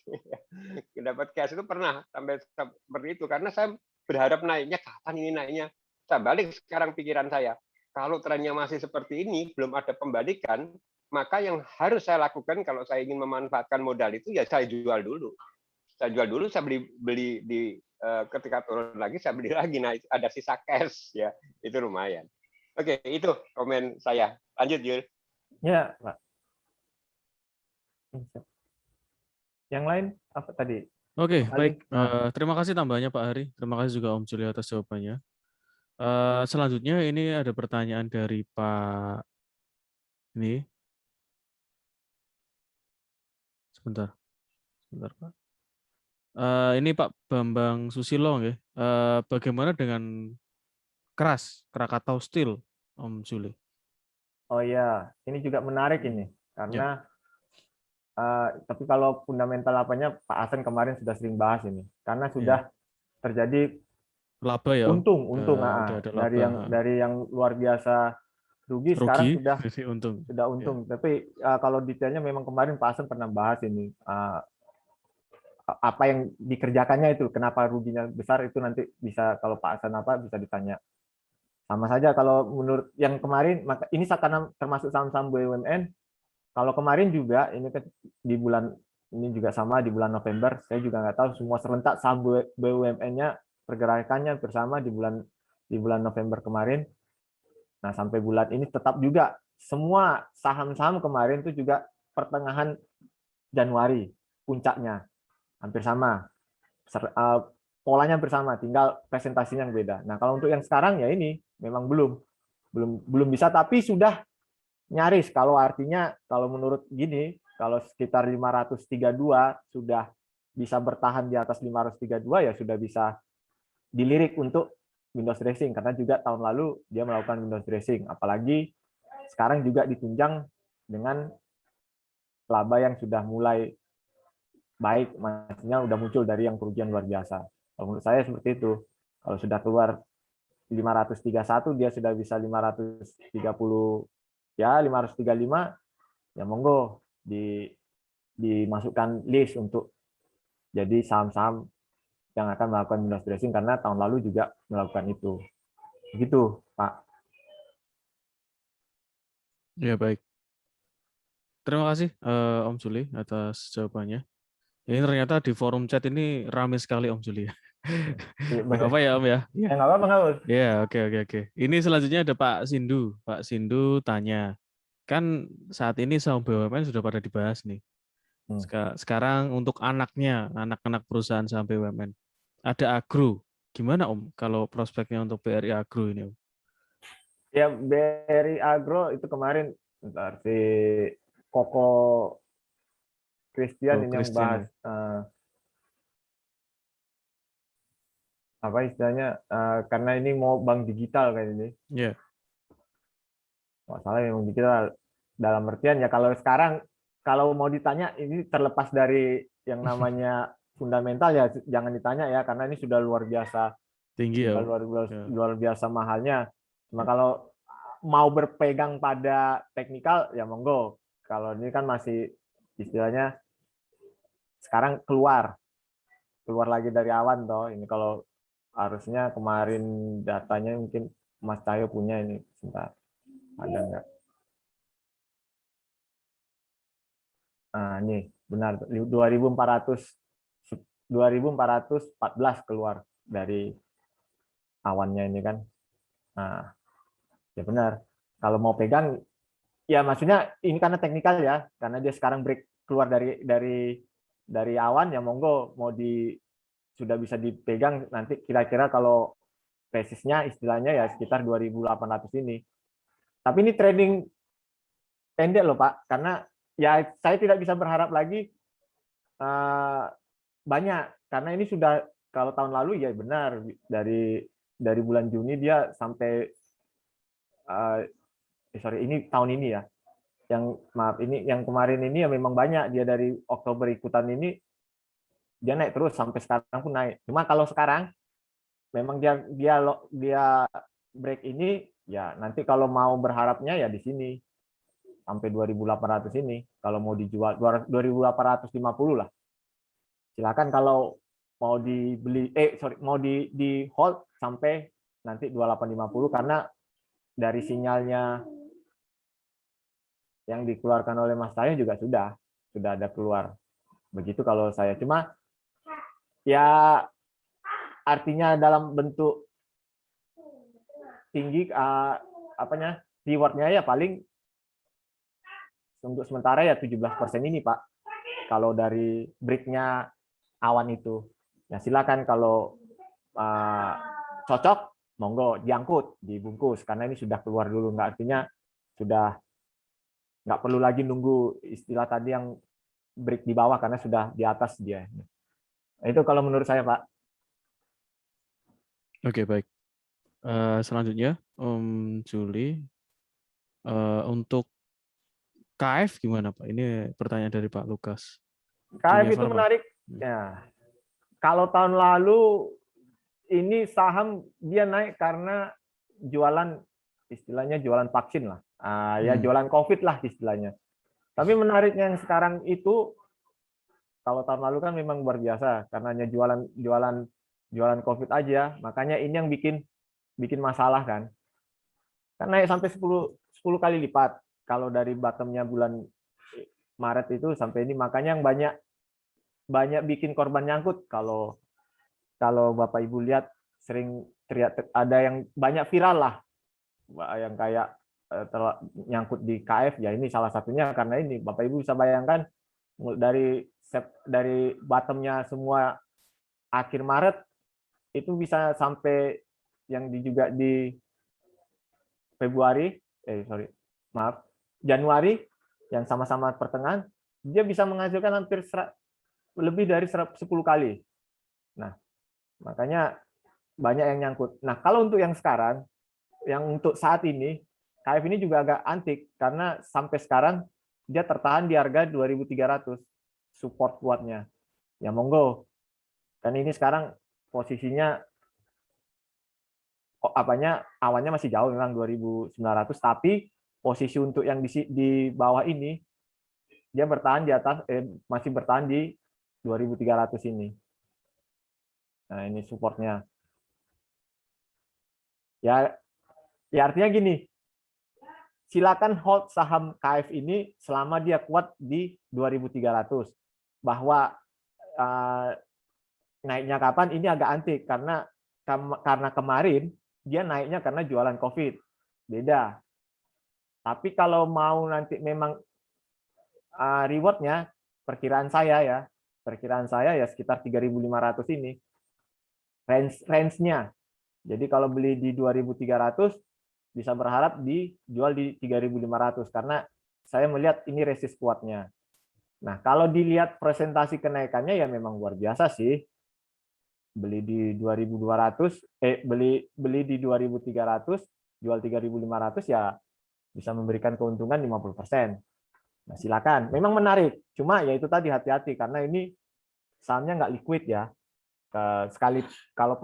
Dapat cash itu pernah sampai seperti itu karena saya berharap naiknya kapan ini naiknya. Saya balik sekarang pikiran saya. Kalau trennya masih seperti ini, belum ada pembalikan, maka yang harus saya lakukan kalau saya ingin memanfaatkan modal itu ya saya jual dulu. Saya beli di ketika turun lagi saya beli lagi. Nah, itu ada sisa cash ya. Itu lumayan. Oke, itu komen saya. Lanjut, Yul. Ya, Pak. Yang lain apa tadi? Oke, baik. Terima kasih tambahnya Pak Hari. Terima kasih juga Om Juli atas jawabannya. Selanjutnya ini ada pertanyaan dari Pak ini. Sebentar Pak. Ini Pak Bambang Susilo, ya. Bagaimana dengan Krakatau Steel, Om Juli? Oh ya, ini juga menarik ini karena tapi kalau fundamental apanya Pak Hasan kemarin sudah sering bahas ini karena sudah terjadi laba ya. Untung dari yang luar biasa rugi sekarang sudah untung. Tapi kalau detailnya memang kemarin Pak Hasan pernah bahas ini apa yang dikerjakannya itu, kenapa ruginya besar itu nanti bisa kalau Pak Hasan bisa ditanya. Sama saja kalau menurut yang kemarin, maka ini karena termasuk saham-saham BUMN. Kalau kemarin juga ini di bulan Ini juga sama di bulan November. Saya juga nggak tahu semua serentak saham BUMN-nya pergerakannya bersama di bulan November kemarin. Nah, sampai bulan ini tetap juga semua saham-saham kemarin itu juga pertengahan Januari puncaknya hampir sama. Polanya bersama, tinggal presentasinya yang beda. Nah, kalau untuk yang sekarang ya ini memang belum bisa, tapi sudah nyaris. Kalau artinya kalau menurut gini, kalau sekitar 532 sudah bisa bertahan di atas 532 ya sudah bisa dilirik untuk windows dressing, karena juga tahun lalu dia melakukan windows dressing. Apalagi sekarang juga ditunjang dengan laba yang sudah mulai baik, maksudnya udah muncul dari yang kerugian luar biasa. Kalau menurut saya seperti itu. Kalau sudah keluar 531, dia sudah bisa 530, ya 535, ya monggo dimasukkan list untuk jadi saham-saham yang akan melakukan windows dressing, karena tahun lalu juga melakukan itu. Begitu, Pak. Ya, baik. Terima kasih Om Juli atas jawabannya. Ini ternyata di forum chat ini ramai sekali Om Juli. Nggak apa ya Om ya? Ya nggak apa-apa, nggak apa. Ya, oke. Ini selanjutnya ada Pak Sindu. Pak Sindu tanya, kan saat ini saham BUMN sudah pada dibahas nih. Sekarang untuk anak-anak perusahaan saham BUMN, ada Agro. Gimana Om kalau prospeknya untuk BRI Agro ini Om? Ya, BRI Agro itu kemarin si Koko Christian ini yang bahas apa istilahnya, karena ini mau bank digital kayak ini. Iya. Masalah memang digital dalam artian ya kalau sekarang kalau mau ditanya ini terlepas dari yang namanya fundamental ya jangan ditanya ya, karena ini sudah luar biasa tinggi ya. Luar biasa mahalnya. Cuma kalau mau berpegang pada teknikal ya monggo. Kalau ini kan masih istilahnya sekarang keluar lagi dari awan toh. Ini kalau harusnya kemarin datanya mungkin Mas Cahyo punya ini, sebentar. Ada enggak? Nah, ini benar 2414 keluar dari awannya ini kan. Nah, ya benar. Kalau mau pegang ya maksudnya ini karena teknikal ya, karena dia sekarang break keluar dari awan ya monggo sudah bisa dipegang nanti kira-kira kalau basisnya istilahnya ya sekitar 2.800 ini. Tapi ini trading pendek loh Pak, karena ya saya tidak bisa berharap lagi banyak, karena ini sudah kalau tahun lalu ya benar dari bulan Juni dia sampai ini tahun ini ya, ini yang kemarin ini ya memang banyak, dia dari Oktober ikutan ini dia naik terus sampai sekarang pun naik. Cuma kalau sekarang memang dia break ini ya, nanti kalau mau berharapnya ya di sini sampai 2.800 ini. Kalau mau dijual 2.850 lah. Silakan kalau mau dibeli mau di hold sampai nanti 2850, karena dari sinyalnya yang dikeluarkan oleh Mas Tayo juga sudah ada keluar. Begitu kalau saya, cuma ya artinya dalam bentuk tinggi rewardnya ya paling untuk sementara ya 17% ini Pak. Kalau dari breaknya awan itu, ya silakan kalau cocok monggo diangkut, dibungkus, karena ini sudah keluar dulu, nggak artinya sudah nggak perlu lagi nunggu istilah tadi yang break di bawah karena sudah di atas dia. Itu kalau menurut saya Pak. Oke, baik. Selanjutnya Om Juli, untuk KF gimana Pak? Ini pertanyaan dari Pak Lukas. KF itu menarik. Ya, kalau tahun lalu ini saham dia naik karena jualan, istilahnya jualan vaksin lah, ya jualan COVID lah istilahnya. Tapi menariknya yang sekarang itu, kalau tahun lalu kan memang luar biasa karena hanya jualan COVID aja, makanya ini yang bikin masalah kan. Kan naik sampai 10 kali lipat kalau dari bottomnya bulan Maret itu sampai ini, makanya yang banyak banyak bikin korban nyangkut. Kalau Bapak Ibu lihat sering teriak, ada yang banyak viral lah, yang kayak nyangkut di KF, ya ini salah satunya karena ini. Bapak Ibu bisa bayangkan dari bottomnya semua akhir Maret itu bisa sampai yang juga di Januari, yang sama-sama pertengahan, dia bisa menghasilkan hampir lebih dari 10 kali. Nah, makanya banyak yang nyangkut. Nah, kalau untuk yang sekarang, yang untuk saat ini, KF ini juga agak antik karena sampai sekarang dia tertahan di harga 2.300 support kuatnya. Ya monggo. Dan ini sekarang posisinya awannya masih jauh memang 2.900, tapi posisi untuk yang di bawah ini dia bertahan di atas, masih bertahan di 2.300 ini. Nah, ini supportnya. Ya artinya gini, silakan hold saham KF ini selama dia kuat di 2.300. Bahwa naiknya kapan ini agak antik karena kemarin dia naiknya karena jualan COVID. Beda. Tapi kalau mau nanti memang rewardnya, perkiraan saya ya sekitar 3.500 ini range-nya. Jadi kalau beli di 2.300 bisa berharap dijual di 3.500 karena saya melihat ini resist kuatnya. Nah, kalau dilihat presentasi kenaikannya ya memang luar biasa sih. Beli di 2.200, beli di 2.300, jual 3.500 ya bisa memberikan keuntungan 50%. Nah, silakan. Memang menarik. Cuma ya itu tadi, hati-hati karena ini sahamnya nggak liquid ya. Sekali kalau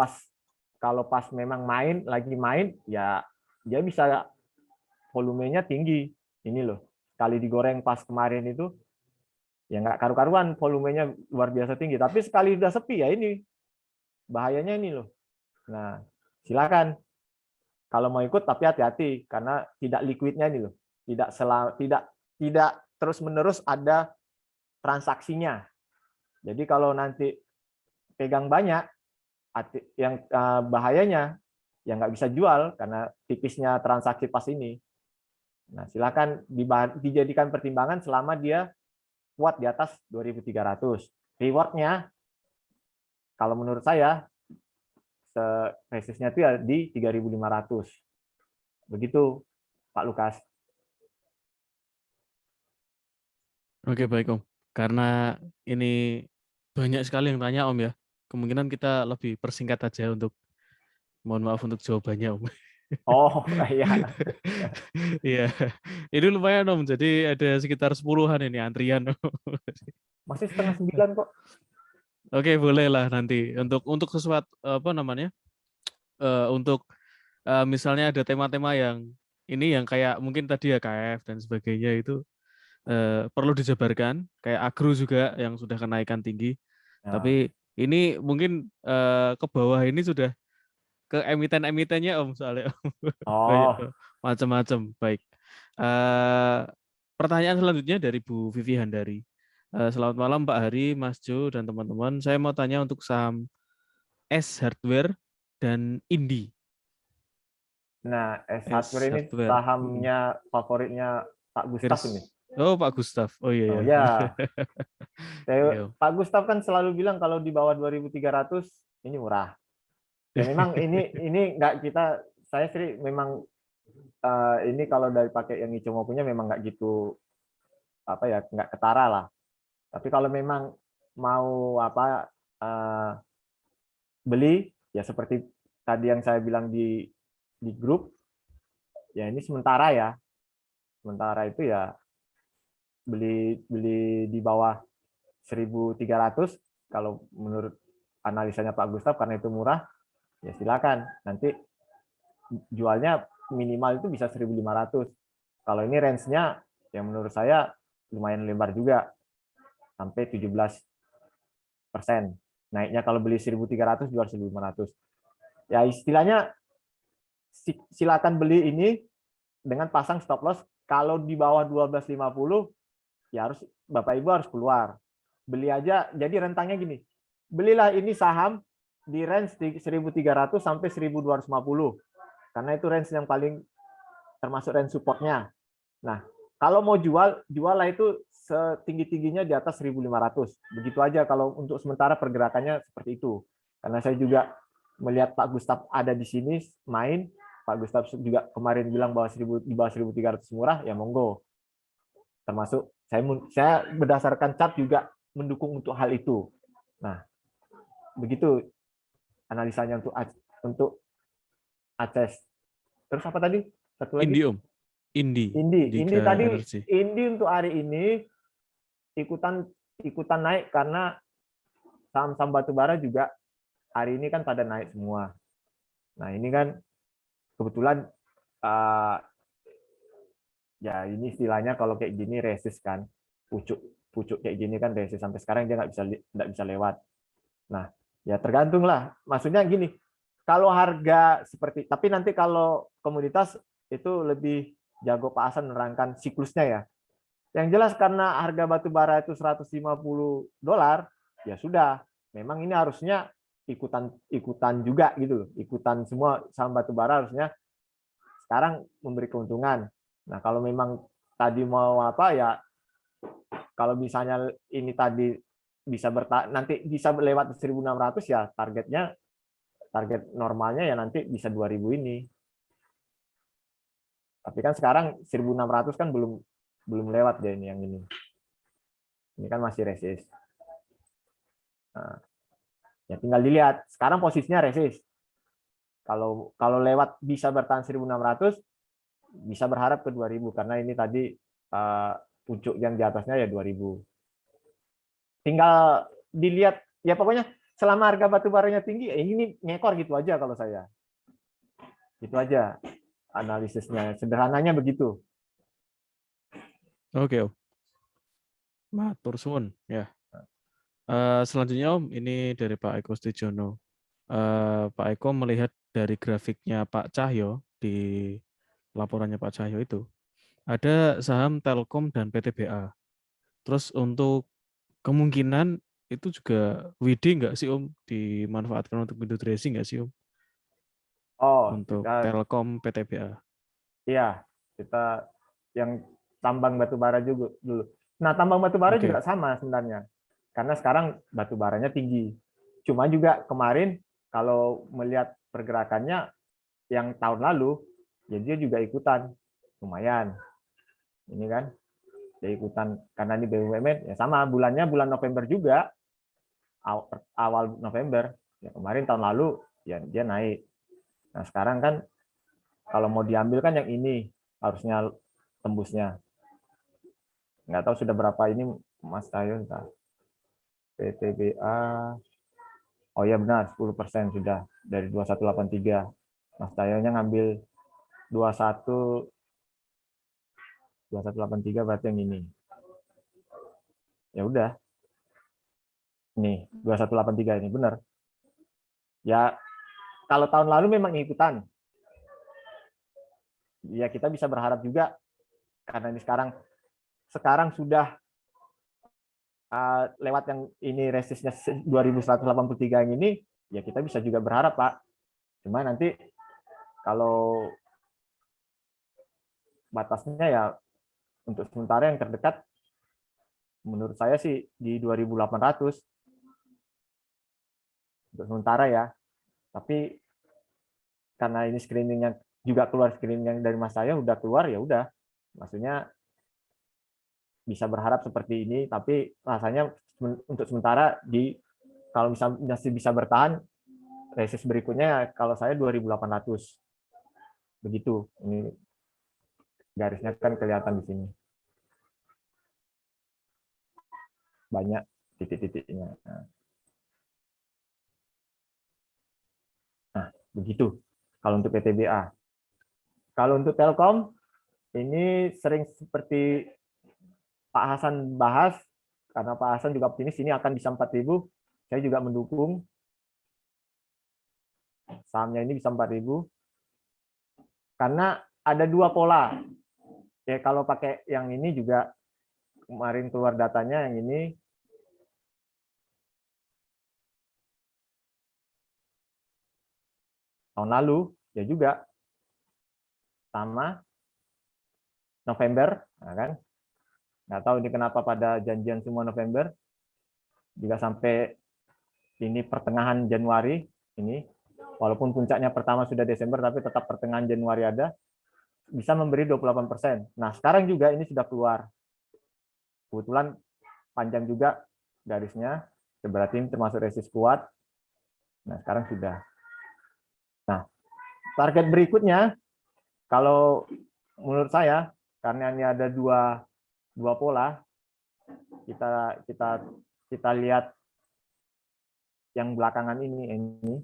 pas memang lagi main ya dia bisa volumenya tinggi. Ini loh. Sekali digoreng pas kemarin itu ya nggak karu-karuan, volumenya luar biasa tinggi. Tapi sekali udah sepi ya ini bahayanya ini loh. Nah, silakan kalau mau ikut, tapi hati-hati karena tidak liquidnya ini loh. Tidak terus-menerus ada transaksinya. Jadi kalau nanti pegang banyak, yang bahayanya ya nggak bisa jual karena tipisnya transaksi pas ini. Nah, silakan dijadikan pertimbangan selama dia kuat di atas 2.300. Rewardnya kalau menurut saya resistnya itu ya di 3.500. Begitu, Pak Lukas. Oke, baik Om. Karena ini banyak sekali yang tanya Om ya. Kemungkinan kita lebih persingkat aja mohon maaf untuk jawabannya Om. Oh, iya. Iya. Ini lumayan Om. Jadi ada sekitar 10-an ini antrian. Masih 8:30 kok. Oke, boleh lah nanti untuk sesuatu untuk misalnya ada tema-tema yang kayak mungkin tadi ya KF dan sebagainya itu perlu dijabarkan, kayak agro juga yang sudah kenaikan tinggi. Ya. Tapi ini mungkin ke bawah ini sudah ke emiten-emitennya Om soalnya. Banyak Oh, macam-macam. Baik. Pertanyaan selanjutnya dari Bu Vivi Handari. Selamat malam Pak Hari, Mas Jo, dan teman-teman. Saya mau tanya untuk saham S Hardware dan Indi. nah, S-Hardware ini Hardware. sahamnya favoritnya Pak Gustaf ini. Oh, Pak Gustaf. Oh iya Oh ya. ya. Iya. Pak Gustaf kan selalu bilang kalau di bawah 2.300 ini murah. Ya memang ini nggak saya sih memang ini kalau dari pakai yang Icomo punya memang nggak gitu nggak ketara lah. Tapi kalau memang mau beli ya seperti tadi yang saya bilang di grup, ya ini sementara ya. Sementara itu ya beli di bawah 1.300 kalau menurut analisanya Pak Gustaf karena itu murah, ya silakan. Nanti jualnya minimal itu bisa 1.500. Kalau ini range-nya yang menurut saya lumayan lebar juga, sampai 17%. Naiknya kalau beli 1.300 jual 1.500. Ya istilahnya silakan beli ini dengan pasang stop loss kalau di bawah 12.50 ya Bapak Ibu harus keluar. beli aja. Jadi rentangnya gini, belilah ini saham di range 1.300 sampai 1.250, karena itu range yang paling termasuk range supportnya. Nah, kalau mau jual lah itu setinggi-tingginya di atas 1.500. Begitu aja kalau untuk sementara pergerakannya seperti itu. Karena saya juga melihat Pak Gustaf ada di sini main, Pak Gustaf juga kemarin bilang bahwa di bawah 1.300 murah, ya monggo. Termasuk saya berdasarkan chart juga mendukung untuk hal itu. Nah, begitu analisanya untuk ACES. Terus apa tadi? Satu lagi. Indi, Om. Indi tadi Energy. Indi untuk hari ini ikutan naik karena saham-saham batubara juga hari ini kan pada naik semua. Nah, ini kan kebetulan ya ini istilahnya kalau kayak gini resist kan, pucuk kayak gini kan resist sampai sekarang dia nggak bisa lewat. Nah, ya tergantung lah. Maksudnya gini, kalau harga seperti, tapi nanti kalau komoditas itu lebih jago Pak Hasan menerangkan siklusnya ya. Yang jelas karena harga batu bara itu $150, ya sudah. Memang ini harusnya ikutan juga gitu loh. Ikutan semua saham batu bara harusnya sekarang memberi keuntungan. Nah, kalau memang tadi mau apa ya, kalau misalnya ini tadi bisa nanti bisa lewat 1.600 ya target normalnya ya nanti bisa 2.000 ini. Tapi kan sekarang 1.600 kan belum lewat deh ini yang ini. Ini kan masih resist. Nah, ya tinggal dilihat. Sekarang posisinya resist. Kalau lewat bisa bertahan 1.600, bisa berharap ke 2.000 karena ini tadi puncak yang di atasnya ya 2.000. Tinggal dilihat ya pokoknya selama harga batu baranya tinggi, ini ngekor gitu aja kalau saya. Itu aja analisisnya. Sederhananya begitu. Oke, Om. Matur suwun ya. Selanjutnya Om, ini dari Pak Eko Stijono. Pak Eko melihat dari grafiknya Pak Cahyo di laporannya Pak Cahyo itu ada saham Telkom dan PTBA. Terus untuk kemungkinan itu juga WD nggak sih Om dimanfaatkan untuk window dressing nggak sih Om? Oh, Untuk Telkom PTBA. Iya, kita yang tambang batu bara juga dulu. Nah, tambang batu bara juga sama sebenarnya. Karena sekarang batu baranya tinggi. Cuma juga kemarin kalau melihat pergerakannya yang tahun lalu, ya dia juga ikutan. Lumayan. Ini kan, dia ikutan. Karena ini BUMN, ya sama. Bulannya bulan November juga. Awal November. Ya kemarin tahun lalu, ya dia naik. Nah, sekarang kan kalau mau diambil kan yang ini harusnya tembusnya. Nggak tahu sudah berapa ini Mas Tayo. PTBA. Oh ya benar, 10% sudah dari 2183. Mas Tayonya ngambil 2183 berarti yang ini. Ya udah. Nih, 2183 ini benar. Ya kalau tahun lalu memang ikutan. Ya kita bisa berharap juga karena ini sekarang sudah lewat yang ini resistnya 2183 yang ini, ya kita bisa juga berharap Pak. Cuma nanti kalau batasnya ya untuk sementara yang terdekat menurut saya sih di 2.800 untuk sementara ya. Tapi karena ini screeningnya juga keluar, screening yang dari Mas saya udah keluar, ya udah. Maksudnya bisa berharap seperti ini, tapi rasanya untuk sementara kalau misalnya masih bisa bertahan, resist berikutnya kalau saya 2.800. Begitu. Ini garisnya kan kelihatan di sini. Banyak titik-titiknya. Nah, begitu. Kalau untuk PTBA. Kalau untuk Telkom, ini sering seperti Pak Hasan bahas, karena Pak Hasan juga optimis ini akan bisa 4.000. Saya juga mendukung sahamnya ini bisa 4.000. Karena ada dua pola. Ya kalau pakai yang ini juga kemarin keluar datanya yang ini Tahun lalu ya juga sama November, nah kan? Nggak tahu ini kenapa pada janjian semua November, juga sampai ini pertengahan Januari ini, walaupun puncaknya pertama sudah Desember, tapi tetap pertengahan Januari ada, bisa memberi 28%. Nah, sekarang juga ini sudah keluar. Kebetulan panjang juga garisnya, berarti ini termasuk resist kuat. Nah, sekarang sudah. Nah, target berikutnya, kalau menurut saya, karena ini ada dua pola, kita lihat yang belakangan ini.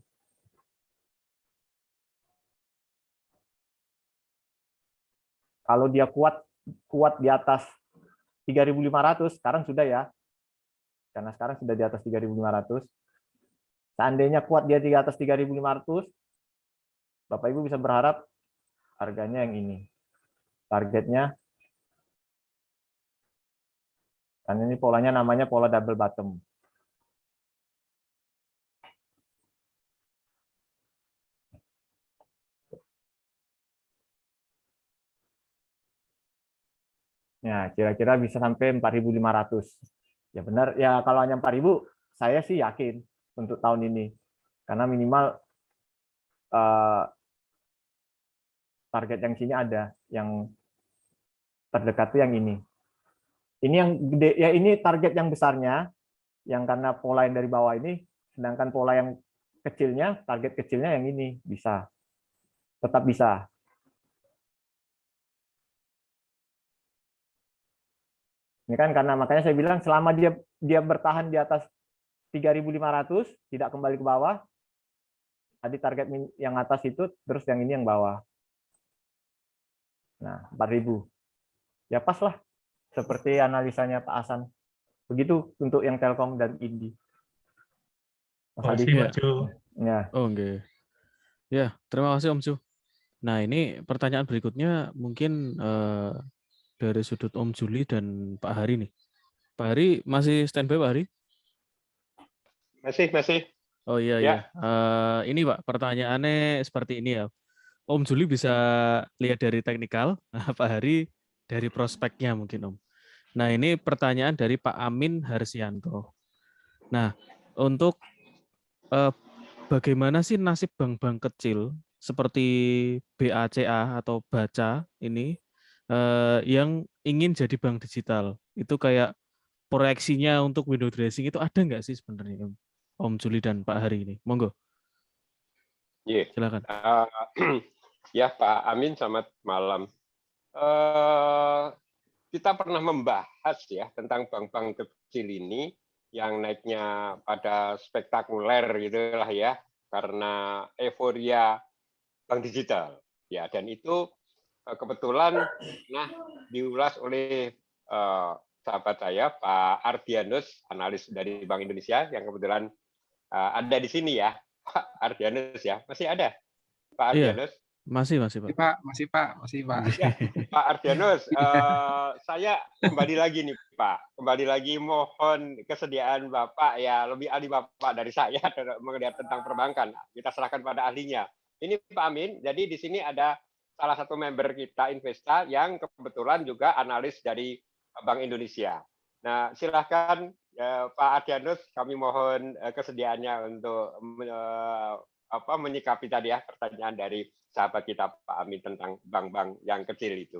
Kalau dia kuat di atas 3.500, sekarang sudah ya, karena sekarang sudah di atas 3.500. Seandainya kuat dia di atas 3.500, Bapak Ibu bisa berharap harganya yang ini. Targetnya, karena ini polanya namanya pola double bottom. Ya, kira-kira bisa sampai 4.500. Ya benar, ya kalau hanya 4.000, saya sih yakin untuk tahun ini. Karena minimal target yang sini ada, yang terdekat tuh yang ini. Ini yang gede, ya ini target yang besarnya, yang karena pola yang dari bawah ini, sedangkan pola yang kecilnya, target kecilnya yang ini bisa, tetap bisa. Ini kan karena makanya saya bilang selama dia bertahan di atas 3.500, tidak kembali ke bawah, tadi target yang atas itu, terus yang ini yang bawah. Nah, 4.000. Ya pas lah, seperti analisanya Pak Hasan. Begitu untuk yang Telkom dan Indi. Mas Adi. Pak Ju. Ya. Oh, enggak. Ya, terima kasih Om Ju. Nah, ini pertanyaan berikutnya mungkin dari sudut Om Juli dan Pak Hari nih. Pak Hari masih standby, Pak Hari? Masih. Oh iya, Ya. iya. Ini Pak, pertanyaannya seperti ini ya. Om Juli bisa lihat dari teknikal, Pak Hari dari prospeknya mungkin Om. Nah, ini pertanyaan dari Pak Amin Harsianto. Nah, untuk bagaimana sih nasib bank-bank kecil seperti BACA atau Baca ini yang ingin jadi bank digital? Itu kayak proyeksinya untuk window dressing itu ada nggak sih sebenarnya Om Juli dan Pak Hari ini? Monggo. Yeah. Silakan. Ya Pak Amin, selamat malam. Kita pernah membahas ya tentang bank-bank kecil ini yang naiknya pada spektakuler gitulah ya karena euforia bank digital ya, dan itu kebetulan diulas oleh sahabat saya Pak Ardianus, analis dari Bank Indonesia yang kebetulan ada di sini ya. Pak Ardianus ya, masih ada Pak Ardianus? Masih Pak. Masih Pak. Ya, Pak Ardianus, saya kembali lagi nih Pak, kembali lagi mohon kesediaan Bapak ya, lebih ahli Bapak dari saya mengenai tentang perbankan. Kita serahkan pada ahlinya. Ini Pak Amin, jadi di sini ada salah satu member kita Investa yang kebetulan juga analis dari Bank Indonesia. Nah, silahkan Pak Ardianus, kami mohon kesediaannya untuk menyikapi tadi ya pertanyaan dari sahabat kita Pak Amin tentang bank-bank yang kecil itu.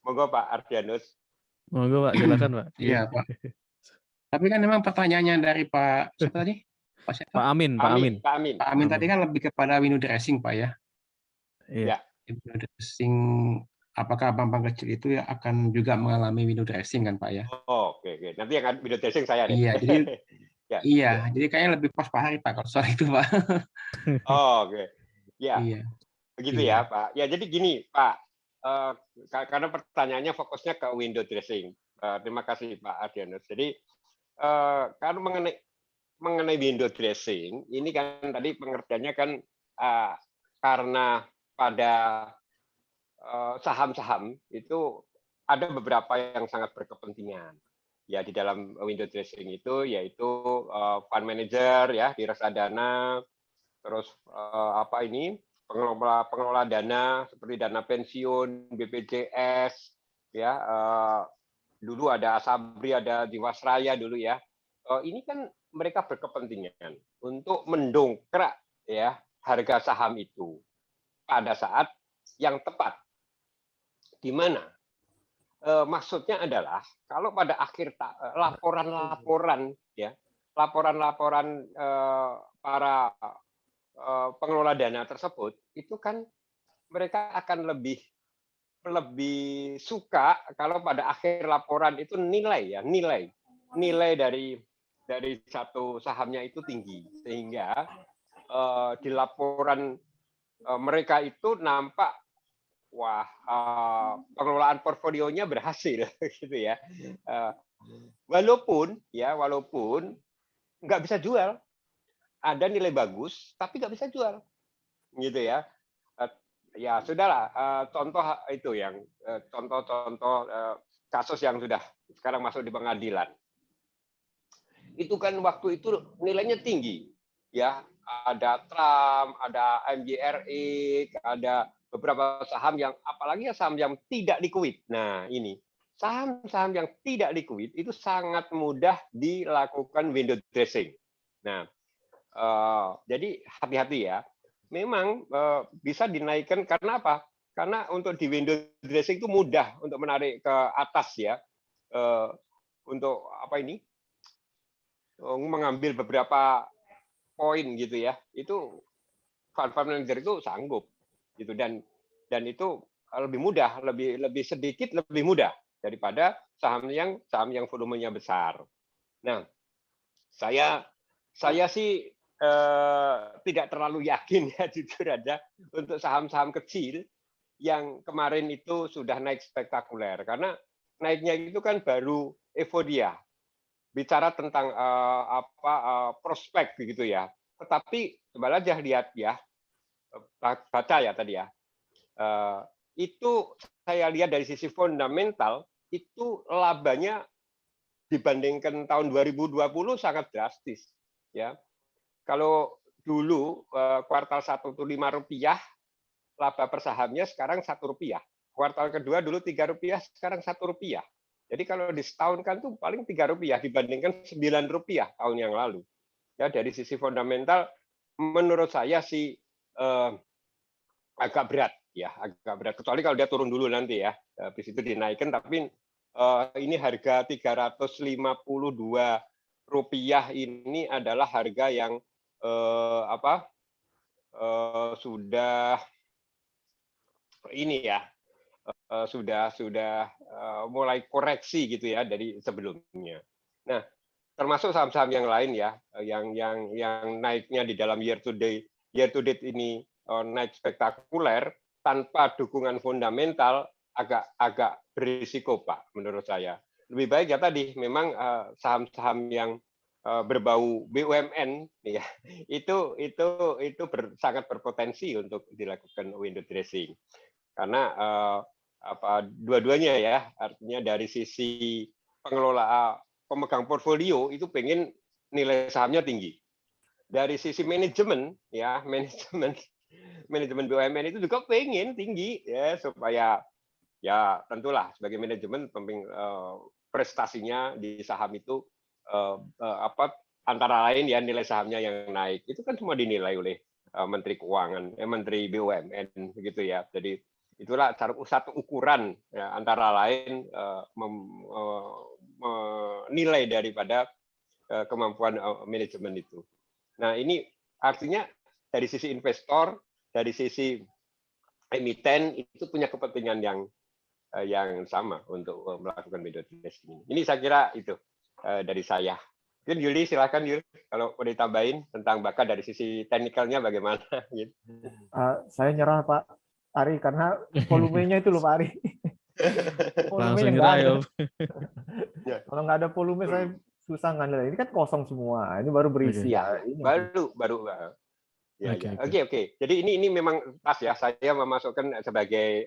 Monggo Pak Ardianus. Monggo Pak, silakan Pak. Iya Pak. Tapi kan memang pertanyaannya dari Pak siapa tadi? Pak Amin. Pak Amin tadi kan lebih kepada window dressing Pak ya. Iya. Window dressing, apakah bank-bank kecil itu akan juga mengalami window dressing kan Pak ya? Oh, oke. Nanti yang window dressing saya deh. Iya, jadi kayaknya lebih pas Pak Hari Pak kalau soal itu Pak. Oh, oke. Ya, iya. Begitu ya Pak. Ya jadi gini Pak, karena pertanyaannya fokusnya ke window dressing. Terima kasih Pak Ardianus. Jadi kalau mengenai window dressing, ini kan tadi pengertiannya kan karena pada saham-saham itu ada beberapa yang sangat berkepentingan. Ya di dalam window dressing itu yaitu fund manager ya di reksadana, terus pengelola dana seperti dana pensiun, BPJS, ya dulu ada Asabri, ada Jiwasraya dulu ya. Ini kan mereka berkepentingan untuk mendongkrak ya harga saham itu pada saat yang tepat. Di mana maksudnya adalah kalau pada akhir laporan-laporan ya, laporan-laporan para pengelola dana tersebut itu kan mereka akan lebih suka kalau pada akhir laporan itu nilai dari satu sahamnya itu tinggi, sehingga di laporan mereka itu nampak wah pengelolaan portfolionya berhasil gitu ya. Walaupun nggak bisa jual, ada nilai bagus tapi nggak bisa jual gitu ya. Ya sudahlah, contoh itu yang contoh-contoh kasus yang sudah sekarang masuk di pengadilan itu kan waktu itu nilainya tinggi ya, ada Trump, ada MJRE, ada beberapa saham yang apalagi saham yang tidak likuid. Nah ini saham-saham yang tidak likuid itu sangat mudah dilakukan window dressing. Nah jadi hati-hati ya. Memang bisa dinaikkan karena apa? Karena untuk di window dressing itu mudah untuk menarik ke atas ya. Untuk apa ini? Mengambil beberapa poin gitu ya. Itu fund manager itu sanggup gitu, dan itu lebih mudah, lebih sedikit lebih mudah daripada saham yang volumenya besar. Nah, saya sih tidak terlalu yakin ya jujur aja untuk saham-saham kecil yang kemarin itu sudah naik spektakuler, karena naiknya itu kan baru euforia, bicara tentang prospek begitu ya. Tetapi coba aja lihat ya, baca ya tadi ya, itu saya lihat dari sisi fundamental itu labanya dibandingkan tahun 2020 sangat drastis ya. Kalau dulu kuartal 1 itu Rp5, laba per sahamnya sekarang Rp1. Kuartal kedua dulu Rp3, sekarang Rp1. Jadi kalau disetahunkan tuh paling Rp3 dibandingkan Rp9 tahun yang lalu. Ya, dari sisi fundamental menurut saya sih agak berat ya, agak berat. Kecuali kalau dia turun dulu nanti ya, habis itu dinaikkan. Tapi ini harga Rp352 ini adalah harga yang sudah ini ya, sudah mulai koreksi gitu ya dari sebelumnya. Nah, termasuk saham-saham yang lain ya, yang naiknya di dalam year to date ini naik spektakuler tanpa dukungan fundamental agak berisiko Pak menurut saya. Lebih baik ya tadi memang saham-saham yang berbau BUMN ya, itu sangat berpotensi untuk dilakukan window dressing, karena dua-duanya ya, artinya dari sisi pengelola pemegang portfolio itu pengen nilai sahamnya tinggi, dari sisi manajemen ya, manajemen BUMN itu juga pengen tinggi ya, supaya ya tentulah sebagai manajemen prestasinya di saham itu antara lain ya nilai sahamnya yang naik itu kan semua dinilai oleh Menteri Keuangan, Menteri BUMN begitu ya. Jadi itulah satu ukuran ya, antara lain menilai daripada kemampuan manajemen itu. Nah ini artinya dari sisi investor, dari sisi emiten itu punya kepentingan yang sama untuk melakukan window dressing. Ini saya kira itu dari saya. Yuli silakan Yul, kalau mau ditambahin tentang bakat dari sisi teknikalnya bagaimana? Saya nyerah Pak Ari karena volumenya itu loh Pak Ari. Langsung nyerah ya. Kalau nggak ada volume saya susah ngandelin. Ini kan kosong semua. Ini baru berisi. Ya, baru. Ya, Oke. Jadi ini memang pas ya. Saya memasukkan sebagai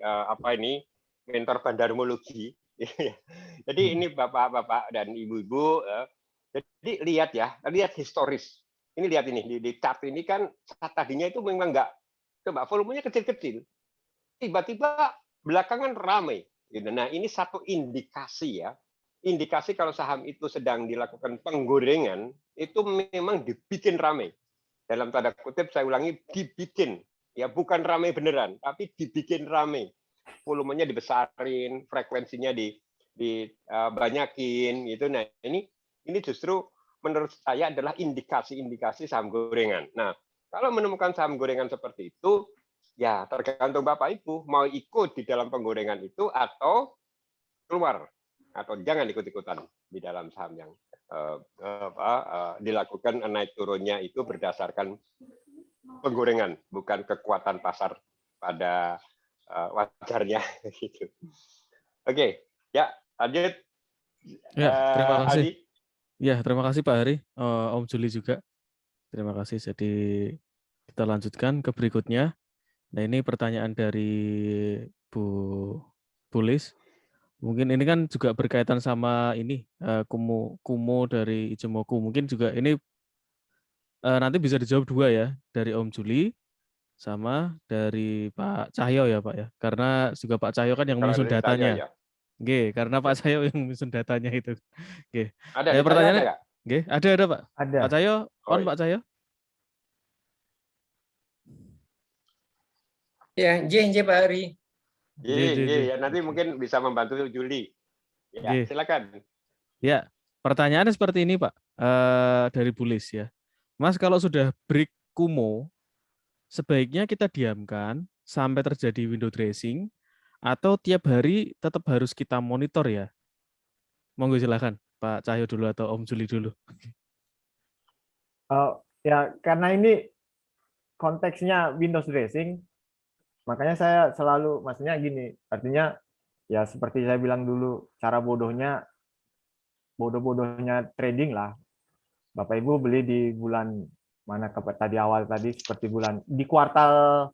mentor bandarmologi. Jadi ini bapak-bapak dan ibu-ibu. Jadi lihat historis. Ini lihat ini di chart ini kan tadinya itu memang Coba volumenya kecil-kecil, tiba-tiba belakangan ramai. Nah, ini satu indikasi ya. Indikasi kalau saham itu sedang dilakukan penggorengan, itu memang dibikin ramai. Dalam tanda kutip, saya ulangi, dibikin. Ya, bukan ramai beneran, tapi dibikin ramai. Volumenya dibesarin, frekuensinya dibanyakin gitu. Nah, ini justru menurut saya adalah indikasi-indikasi saham gorengan. Nah, kalau menemukan saham gorengan seperti itu, ya tergantung Bapak Ibu mau ikut di dalam penggorengan itu atau keluar, atau jangan ikut-ikutan di dalam saham yang dilakukan naik turunnya itu berdasarkan penggorengan, bukan kekuatan pasar pada wajarnya. Gitu. Oke, ya lanjut. Ya, terima kasih. Adi. Ya, terima kasih Pak Hari, Om Juli juga. Terima kasih. Jadi kita lanjutkan ke berikutnya. Nah, ini pertanyaan dari Bu Bulis. Mungkin ini kan juga berkaitan sama ini Kumo dari Ichimoku. Mungkin juga ini nanti bisa dijawab dua ya, dari Om Juli sama dari Pak Cahyo ya Pak ya. Karena juga Pak Cahyo kan yang Kalau menyusun dari saya, datanya. ya. Oke, karena Pak Cahyo yang menyusun datanya itu. Oke. Ada di saya Pertanyaannya, ada nggak? oke, ada Pak. Ada. Pak Cahyo, on iya. Pak Cahyo. Ya, J Pak Hari. Ya, nanti mungkin bisa membantu Juli. Ya, silakan. Ya, pertanyaannya seperti ini Pak, dari Bulis ya. Mas, kalau sudah break Kumo, sebaiknya kita diamkan sampai terjadi window dressing atau tiap hari tetap harus kita monitor ya? Monggo silakan Pak Cahyo dulu atau Om Juli dulu. Ya, karena ini konteksnya Windows dressing, makanya saya selalu, maksudnya gini, artinya ya seperti saya bilang dulu, cara bodoh-bodohnya trading lah. Bapak Ibu beli di bulan mana tadi awal tadi, seperti di kuartal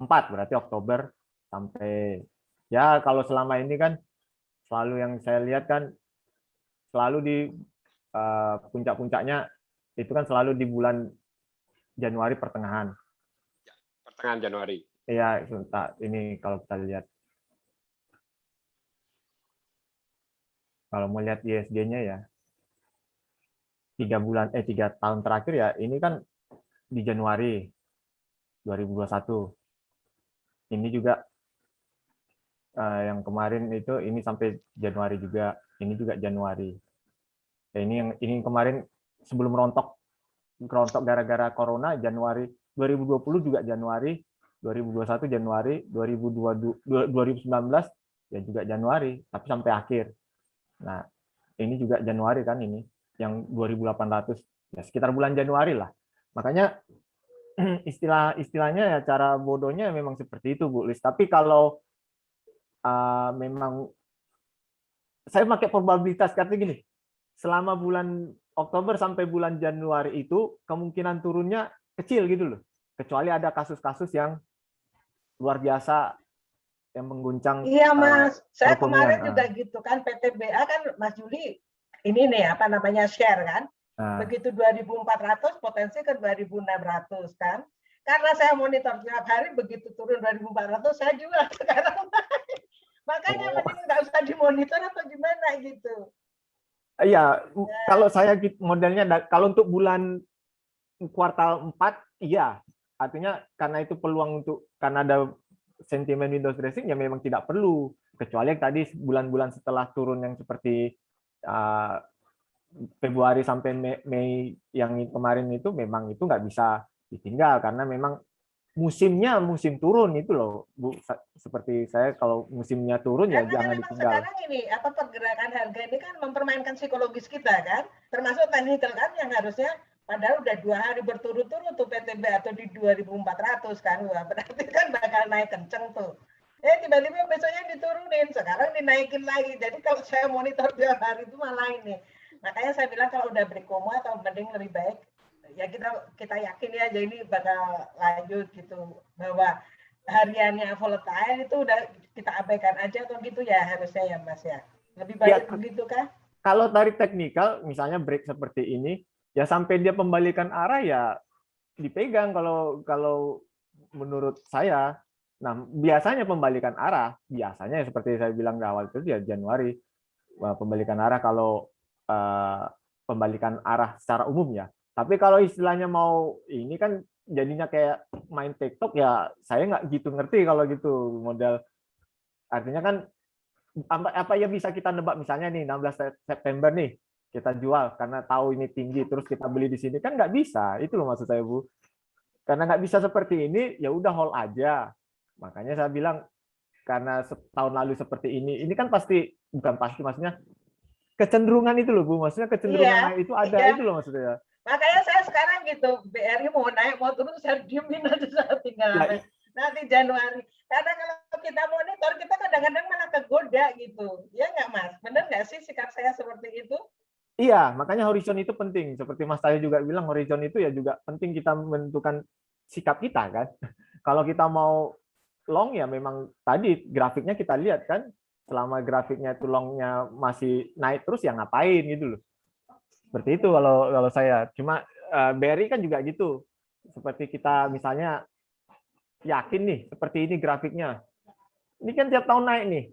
4, berarti Oktober sampai, ya kalau selama ini kan selalu yang saya lihat kan selalu di puncak-puncaknya itu kan selalu di bulan Januari pertengahan. Pertengahan Januari. Iya, ini kalau kita lihat. Kalau mau lihat ISG-nya ya 3 tahun terakhir ya, ini kan di Januari 2021. Ini juga yang kemarin itu ini sampai Januari juga, ini juga Januari. Ya, ini kemarin sebelum rontok gara-gara corona Januari 2020 juga Januari, 2021 Januari, 2019 ya juga Januari, tapi sampai akhir. Nah, ini juga Januari kan ini yang 2.800 ya sekitar bulan Januari lah. Makanya istilahnya ya cara bodohnya memang seperti itu Bu Lis. Tapi kalau memang saya pakai probabilitas karena gini, selama bulan Oktober sampai bulan Januari itu kemungkinan turunnya kecil gitu loh. Kecuali ada kasus-kasus yang luar biasa yang mengguncang. Iya Mas, saya kemarin juga gitu kan, PTBA kan Mas Juli ini nih apa namanya share kan. Begitu 2.400 potensi ke 2.600 kan. Karena saya monitor tiap hari, begitu turun 2.400 saya jual sekarang. Makanya mending nggak usah dimonitor atau gimana gitu. Iya, kalau saya modelnya kalau untuk bulan kuartal 4 iya. Artinya karena itu peluang karena ada sentimen Windows dressing ya memang tidak perlu, kecuali yang tadi bulan-bulan setelah turun yang seperti Februari sampai Mei yang kemarin itu memang itu nggak bisa ditinggal karena memang musimnya musim turun itu loh Bu. Seperti saya kalau musimnya turun ya jangan ditinggal. Sekarang ini apa pergerakan harga ini kan mempermainkan psikologis kita kan, termasuk technical kan yang harusnya padahal udah 2 hari berturut-turut tuh PTB atau di 2.400 kan, wah berarti kan bakal naik kenceng tuh. Tiba-tiba besoknya diturunin, sekarang dinaikin lagi. Jadi kalau saya monitor tiap hari itu malah ini. Makanya saya bilang kalau udah berkomo atau mending lebih baik ya kita yakini aja ini bakal lanjut gitu, bahwa hariannya volatile itu udah kita abaikan aja atau gitu ya harusnya ya Mas ya. Lebih baik ya, begitu kan? Kalau dari teknikal misalnya break seperti ini ya sampai dia pembalikan arah ya dipegang kalau menurut saya, nah biasanya pembalikan arah, biasanya seperti saya bilang di awal itu ya Januari, pembalikan arah kalau pembalikan arah secara umum ya. Tapi kalau istilahnya mau ini kan jadinya kayak main TikTok ya, saya nggak gitu ngerti kalau gitu model. Artinya kan apa ya bisa kita nebak misalnya nih 16 September nih kita jual karena tahu ini tinggi terus kita beli di sini kan nggak bisa. Itu loh maksud saya Bu. Karena nggak bisa seperti ini ya udah hold aja. Makanya saya bilang karena tahun lalu seperti ini kan pasti bukan pasti maksudnya kecenderungan itu loh Bu, maksudnya kecenderungan naik itu ada itu loh maksudnya. Makanya saya sekarang gitu, BRI mau naik mau turun saya diemin aja, saya tinggal nanti Januari. Karena kalau kita monitor kita kadang-kadang malah kegoda gitu, ya nggak Mas? Benar nggak sih sikap saya seperti itu? Iya, makanya horizon itu penting. Seperti Mas Tayo juga bilang, horizon itu ya juga penting kita menentukan sikap kita kan. Kalau kita mau long ya memang tadi grafiknya kita lihat kan, selama grafiknya itu longnya masih naik terus ya ngapain gitu loh. Seperti itu kalau saya. Cuma BRI kan juga gitu. Seperti kita misalnya yakin nih seperti ini grafiknya. Ini kan tiap tahun naik nih.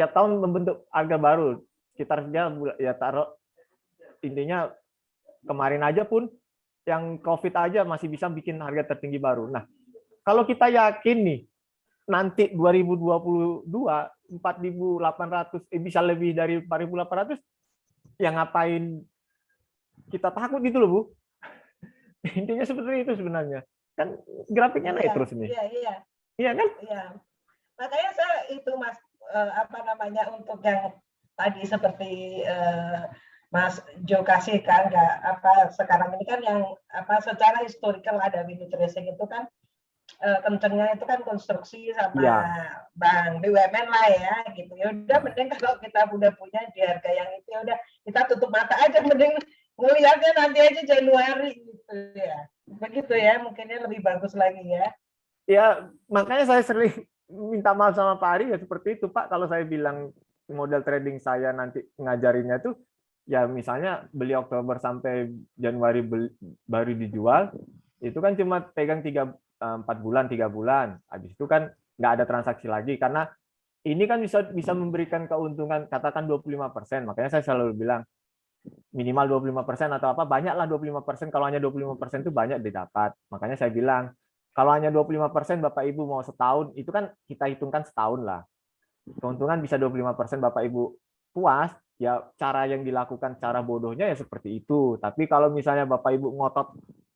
Tiap tahun membentuk harga baru. Sekitar ya taruh intinya kemarin aja pun yang COVID aja masih bisa bikin harga tertinggi baru. Nah, kalau kita yakin nih nanti 2022 4.800 bisa lebih dari 4.800 ya ngapain kita takut gitu loh Bu. Intinya seperti itu sebenarnya. Kan grafiknya naik terus nih. Iya kan? Iya. Makanya saya itu Mas untuk yang tadi seperti Mas Jo kasih kan sekarang ini kan yang secara historical ada window dressing itu kan kencengnya itu kan konstruksi sama bank BUMN lah ya gitu. Ya udah mending kalau kita udah punya di harga yang itu ya udah kita tutup mata aja, mending ngelihatnya nanti aja Januari gitu ya. Begitu ya, mungkinnya lebih bagus lagi ya. Ya, makanya saya sering minta maaf sama Pak Ari ya seperti itu Pak, kalau saya bilang model trading saya nanti ngajarinnya tuh ya misalnya beli Oktober sampai Januari baru dijual, itu kan cuma pegang 4 bulan, 3 bulan. Habis itu kan nggak ada transaksi lagi karena ini kan bisa memberikan keuntungan katakan 25%. Makanya saya selalu bilang minimal 25% atau apa, banyaklah 25%. Kalau hanya 25% itu banyak didapat. Makanya saya bilang kalau hanya 25% Bapak Ibu mau setahun, itu kan kita hitungkan setahun lah. Keuntungan bisa 25% Bapak Ibu puas, ya cara yang dilakukan cara bodohnya ya seperti itu. Tapi kalau misalnya Bapak Ibu ngotot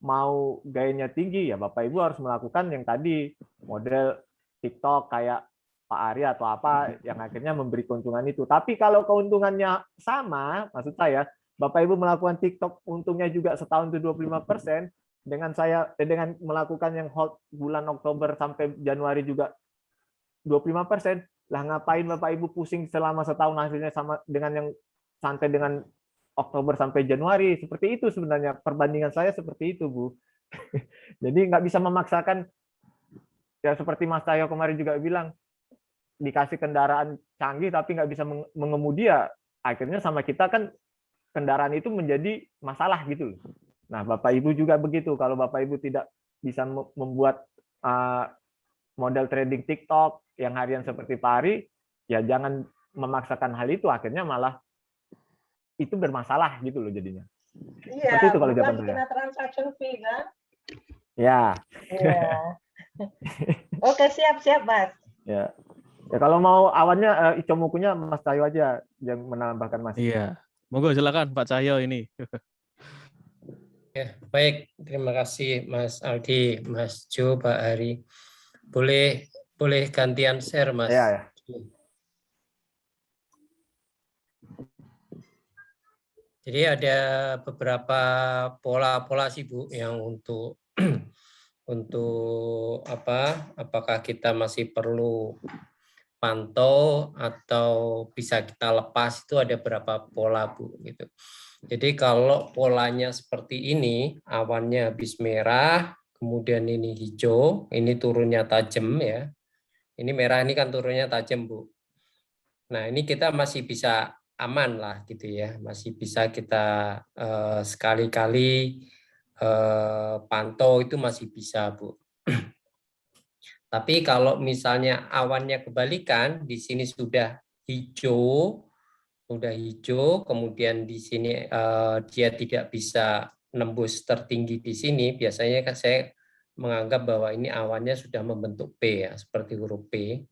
mau gayanya tinggi, ya Bapak Ibu harus melakukan yang tadi, model TikTok kayak Pak Ari atau apa yang akhirnya memberi keuntungan itu. Tapi kalau keuntungannya sama, maksud saya, Bapak Ibu melakukan TikTok untungnya juga setahun itu 25%, dengan melakukan yang hold bulan Oktober sampai Januari juga 25%, lah ngapain Bapak Ibu pusing selama setahun hasilnya sama dengan yang santai dengan Oktober sampai Januari. Seperti itu sebenarnya perbandingan saya seperti itu Bu. Jadi nggak bisa memaksakan, ya seperti Mas Cahyo kemarin juga bilang, dikasih kendaraan canggih tapi nggak bisa mengemudi, ya akhirnya sama kita kan kendaraan itu menjadi masalah gitu. Nah, Bapak Ibu juga begitu. Kalau Bapak Ibu tidak bisa membuat model trading TikTok yang harian seperti Pak Ari, ya jangan memaksakan hal itu. Akhirnya malah itu bermasalah gitu loh jadinya. Iya, seperti itu kalau jawaban saya. Kena transaction fee kan? Ya. Iya. Oke, siap Mas. Ya. Ya kalau mau awannya Icomokunya Mas Cahyo aja yang menambahkan Mas. Iya. Monggo silakan Pak Cahyo ini. Ya, baik, terima kasih Mas Aldi, Mas Jo, Pak Ari. Boleh gantian share, Mas. Ya. Jadi ada beberapa pola-pola sih Bu yang untuk apakah kita masih perlu pantau atau bisa kita lepas, itu ada beberapa pola Bu gitu. Jadi kalau polanya seperti ini, awannya habis merah, kemudian ini hijau, ini turunnya tajam ya. Ini merah ini kan turunnya tajam Bu. Nah ini kita masih bisa aman lah gitu ya, masih bisa kita sekali-kali pantau itu masih bisa Bu. Tapi kalau misalnya awannya kebalikan, di sini sudah hijau, kemudian di sini dia tidak bisa nembus tertinggi di sini, biasanya kan saya menganggap bahwa ini awannya sudah membentuk P ya, seperti huruf P.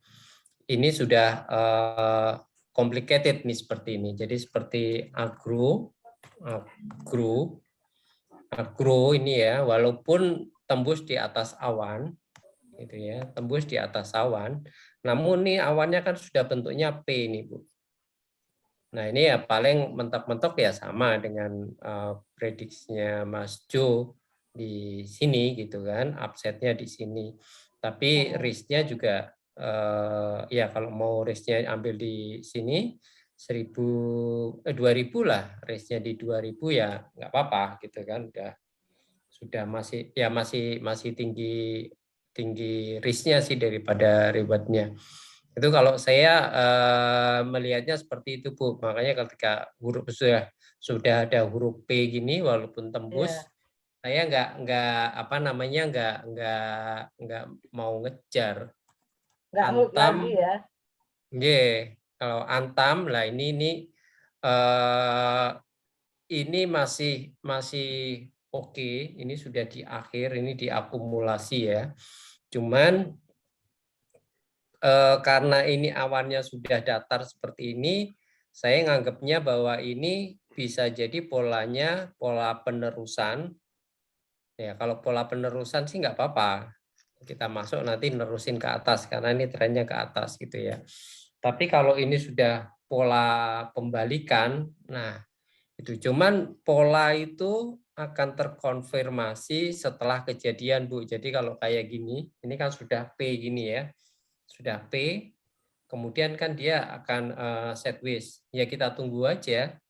Ini sudah complicated nih seperti ini. Jadi seperti agro ini ya, walaupun tembus di atas awan, gitu ya, tembus di atas awan, namun nih awannya kan sudah bentuknya P ini, Bu. Nah ini ya paling mentok-mentok ya sama dengan prediksinya Mas Jo di sini gitu kan, upsetnya di sini. Tapi risknya juga ya kalau mau risknya ambil di sini 2000 lah, risknya di 2000 ya nggak apa-apa gitu kan, sudah masih tinggi risknya sih daripada rewardnya. Itu kalau saya melihatnya seperti itu, Bu. Makanya ketika huruf sudah ada huruf P gini, walaupun tembus, saya nggak mau ngejar. Nggak hook lagi ya. Kalau antam lah ini masih oke, ini sudah di akhir, ini diakumulasi ya. Cuman karena ini awannya sudah datar seperti ini, saya nganggapnya bahwa ini bisa jadi polanya pola penerusan. Ya, kalau pola penerusan sih nggak apa-apa. Kita masuk nanti nerusin ke atas karena ini trennya ke atas gitu ya. Tapi kalau ini sudah pola pembalikan, nah itu cuman pola itu akan terkonfirmasi setelah kejadian, Bu. Jadi kalau kayak gini, ini kan sudah P gini ya. Sudah P, kemudian kan dia akan sideways. Ya kita tunggu aja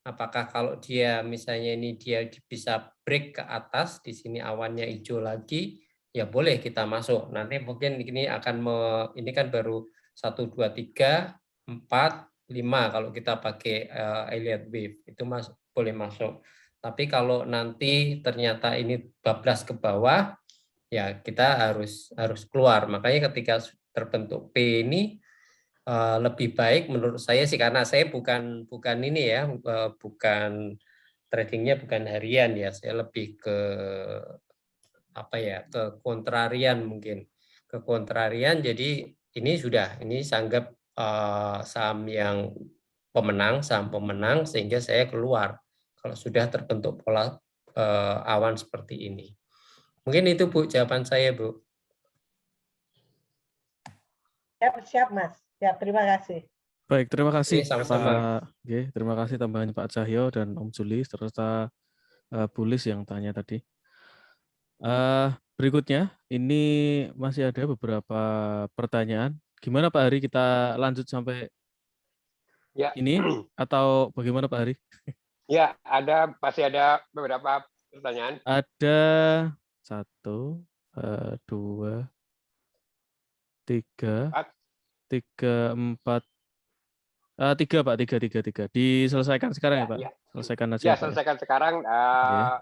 apakah kalau dia misalnya ini dia bisa break ke atas, di sini awannya hijau lagi, ya boleh kita masuk. Nanti mungkin ini ini kan baru 1 2 3 4 5 kalau kita pakai Elliott wave itu boleh masuk. Tapi kalau nanti ternyata ini bablas ke bawah, ya kita harus keluar. Makanya ketika terbentuk P ini lebih baik menurut saya sih, karena saya bukan ini ya, bukan tradingnya bukan harian ya, saya lebih ke ke kontrarian mungkin, ke kontrarian. Jadi ini saya anggap saham yang saham pemenang sehingga saya keluar kalau sudah terbentuk pola awan seperti ini. Mungkin itu Bu jawaban saya, Bu. Siap Mas. Ya, terima kasih. Baik, terima kasih Sama-sama. Pak. Terima kasih tambahannya Pak Cahyo dan Om Juli serta Bulis yang tanya tadi. Berikutnya, ini masih ada beberapa pertanyaan. Gimana Pak Hari, kita lanjut sampai ini atau bagaimana Pak Hari? Ya, masih ada beberapa pertanyaan. Ada 1, 2, 3, 4, 3 Pak, 3. Diselesaikan sekarang ya Pak? Ya. Selesaikan aja. Ya, Pak, selesaikan sekarang.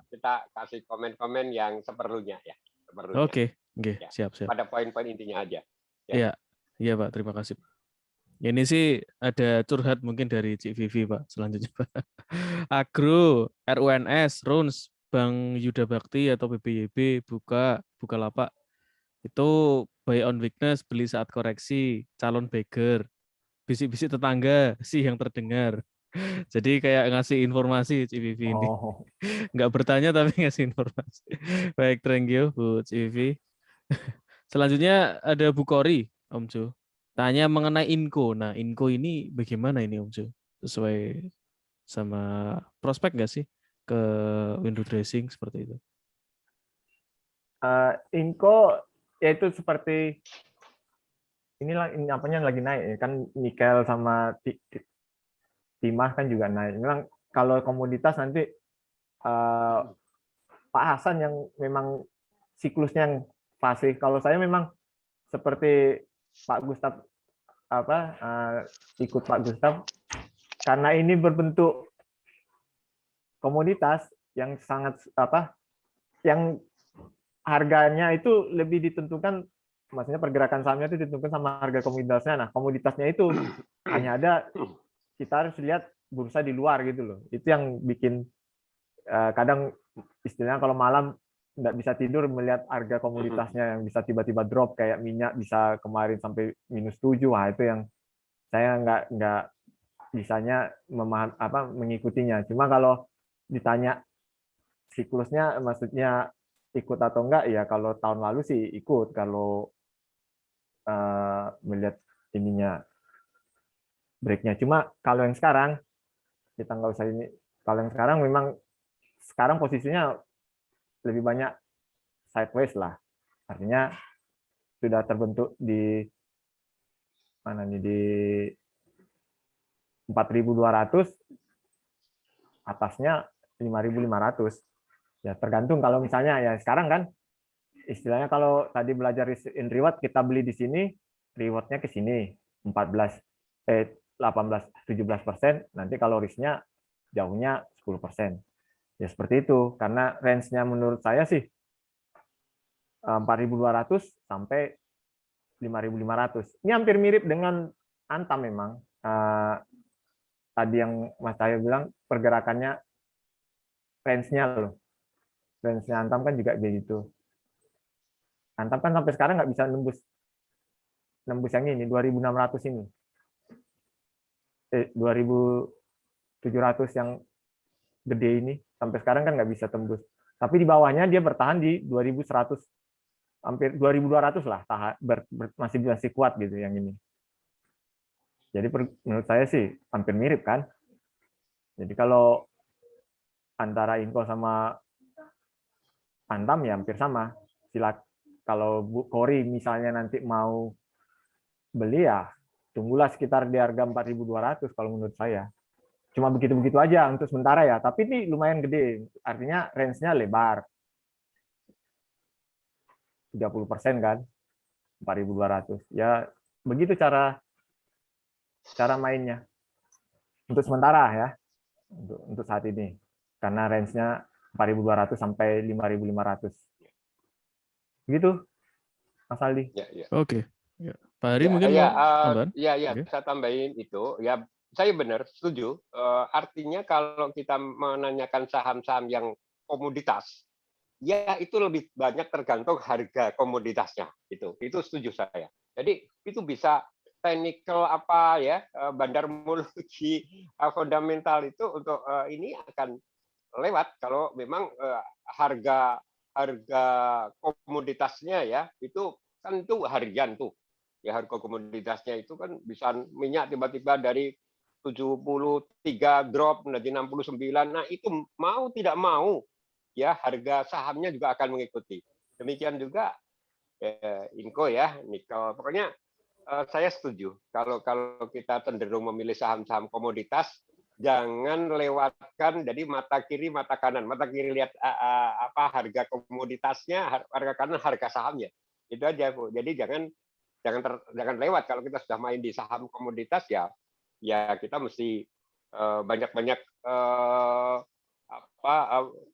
Kita kasih komen-komen yang seperlunya ya. Oke, siap. Pada poin-poin intinya aja. Iya Pak, terima kasih. Ini sih ada curhat mungkin dari Cik Vivi Pak, selanjutnya Pak. Agro, RUNS, RUNS, Bank Yuda Bakti atau BBYB, Bukalapak. Itu buy on weakness, beli saat koreksi, calon beggar, bisik-bisik tetangga sih yang terdengar. Jadi kayak ngasih informasi Cik Vivi ini. Nggak bertanya tapi ngasih informasi. Baik, thank you Bu Cik Vivi. Selanjutnya ada Bu Kori, Om Jo. Tanya mengenai Inco. Nah, Inco ini bagaimana ini Om Jo? Sesuai sama prospek nggak sih ke window dressing seperti itu? Inco yaitu seperti ini apanya lagi naik kan, nikel sama timah kan juga naik. Memang kalau komoditas nanti Pak Hasan yang memang siklusnya yang fase. Kalau saya memang seperti Pak Gustaf ikut Pak Gustaf karena ini berbentuk komoditas yang sangat yang harganya itu lebih ditentukan maksudnya pergerakan sahamnya itu ditentukan sama harga komoditasnya. Nah, komoditasnya itu hanya ada, kita harus lihat bursa di luar gitu loh. Itu yang bikin kadang istilahnya kalau malam nggak bisa tidur melihat harga komoditasnya yang bisa tiba-tiba drop, kayak minyak bisa kemarin sampai -7. Wah, itu yang saya nggak bisanya mengikutinya. Cuma kalau ditanya siklusnya, maksudnya ikut atau enggak, ya kalau tahun lalu sih ikut, kalau melihat ininya breaknya. Cuma kalau yang sekarang kita nggak usah ini. Kalau yang sekarang memang sekarang posisinya lebih banyak sideways lah. Artinya sudah terbentuk di mana nih, di 4.200, atasnya 5.500. Ya tergantung, kalau misalnya ya sekarang kan istilahnya kalau tadi belajar risk in reward, kita beli di sini, rewardnya ke sini 17%, nanti kalau risknya jauhnya 10%. Ya seperti itu, karena range-nya menurut saya sih 4.200 sampai 5.500. Ini hampir mirip dengan Antam memang. Tadi yang Mas Cahyo bilang pergerakannya range-nya loh. Range-nya Antam kan juga begitu. Antam kan sampai sekarang nggak bisa nembus yang ini, 2.600 ini. 2.700 yang gede ini, sampai sekarang kan nggak bisa tembus. Tapi di bawahnya dia bertahan di 2.100, hampir 2.200 lah, masih kuat gitu yang ini. Jadi menurut saya sih hampir mirip kan. Jadi kalau antara Inco sama Antam ya hampir sama. Kalau Bu Kori misalnya nanti mau beli, ya tunggulah sekitar di harga 4.200 kalau menurut saya. Cuma begitu-begitu aja untuk sementara ya, tapi ini lumayan gede, artinya range-nya lebar. 30% kan, 4.200. Ya begitu cara mainnya. Untuk sementara ya, untuk saat ini. Karena range-nya 4.200 sampai 5.500. Gitu, Mas Aldi. Ya, ya. Oke. Ya. Pak Hari Ya, mungkin ya, mau tambahan? Oke. Saya tambahin itu. Ya, saya benar setuju. Artinya kalau kita menanyakan saham-saham yang komoditas, ya itu lebih banyak tergantung harga komoditasnya. Itu setuju saya. Jadi itu bisa technical bandarmologi fundamental itu untuk ini akan lewat kalau memang harga komoditasnya ya itu kan itu harian tuh. Ya harga komoditasnya itu kan bisa minyak tiba-tiba dari 73 drop menjadi 69. Nah, itu mau tidak mau ya harga sahamnya juga akan mengikuti. Demikian juga Inco ya, nikel. Pokoknya saya setuju kalau kita cenderung memilih saham-saham komoditas, jangan lewatkan dari mata kiri mata kanan. Mata kiri lihat harga komoditasnya, harga kanan harga sahamnya. Itu aja, Bu. Jadi jangan lewat. Kalau kita sudah main di saham komoditas ya kita mesti banyak-banyak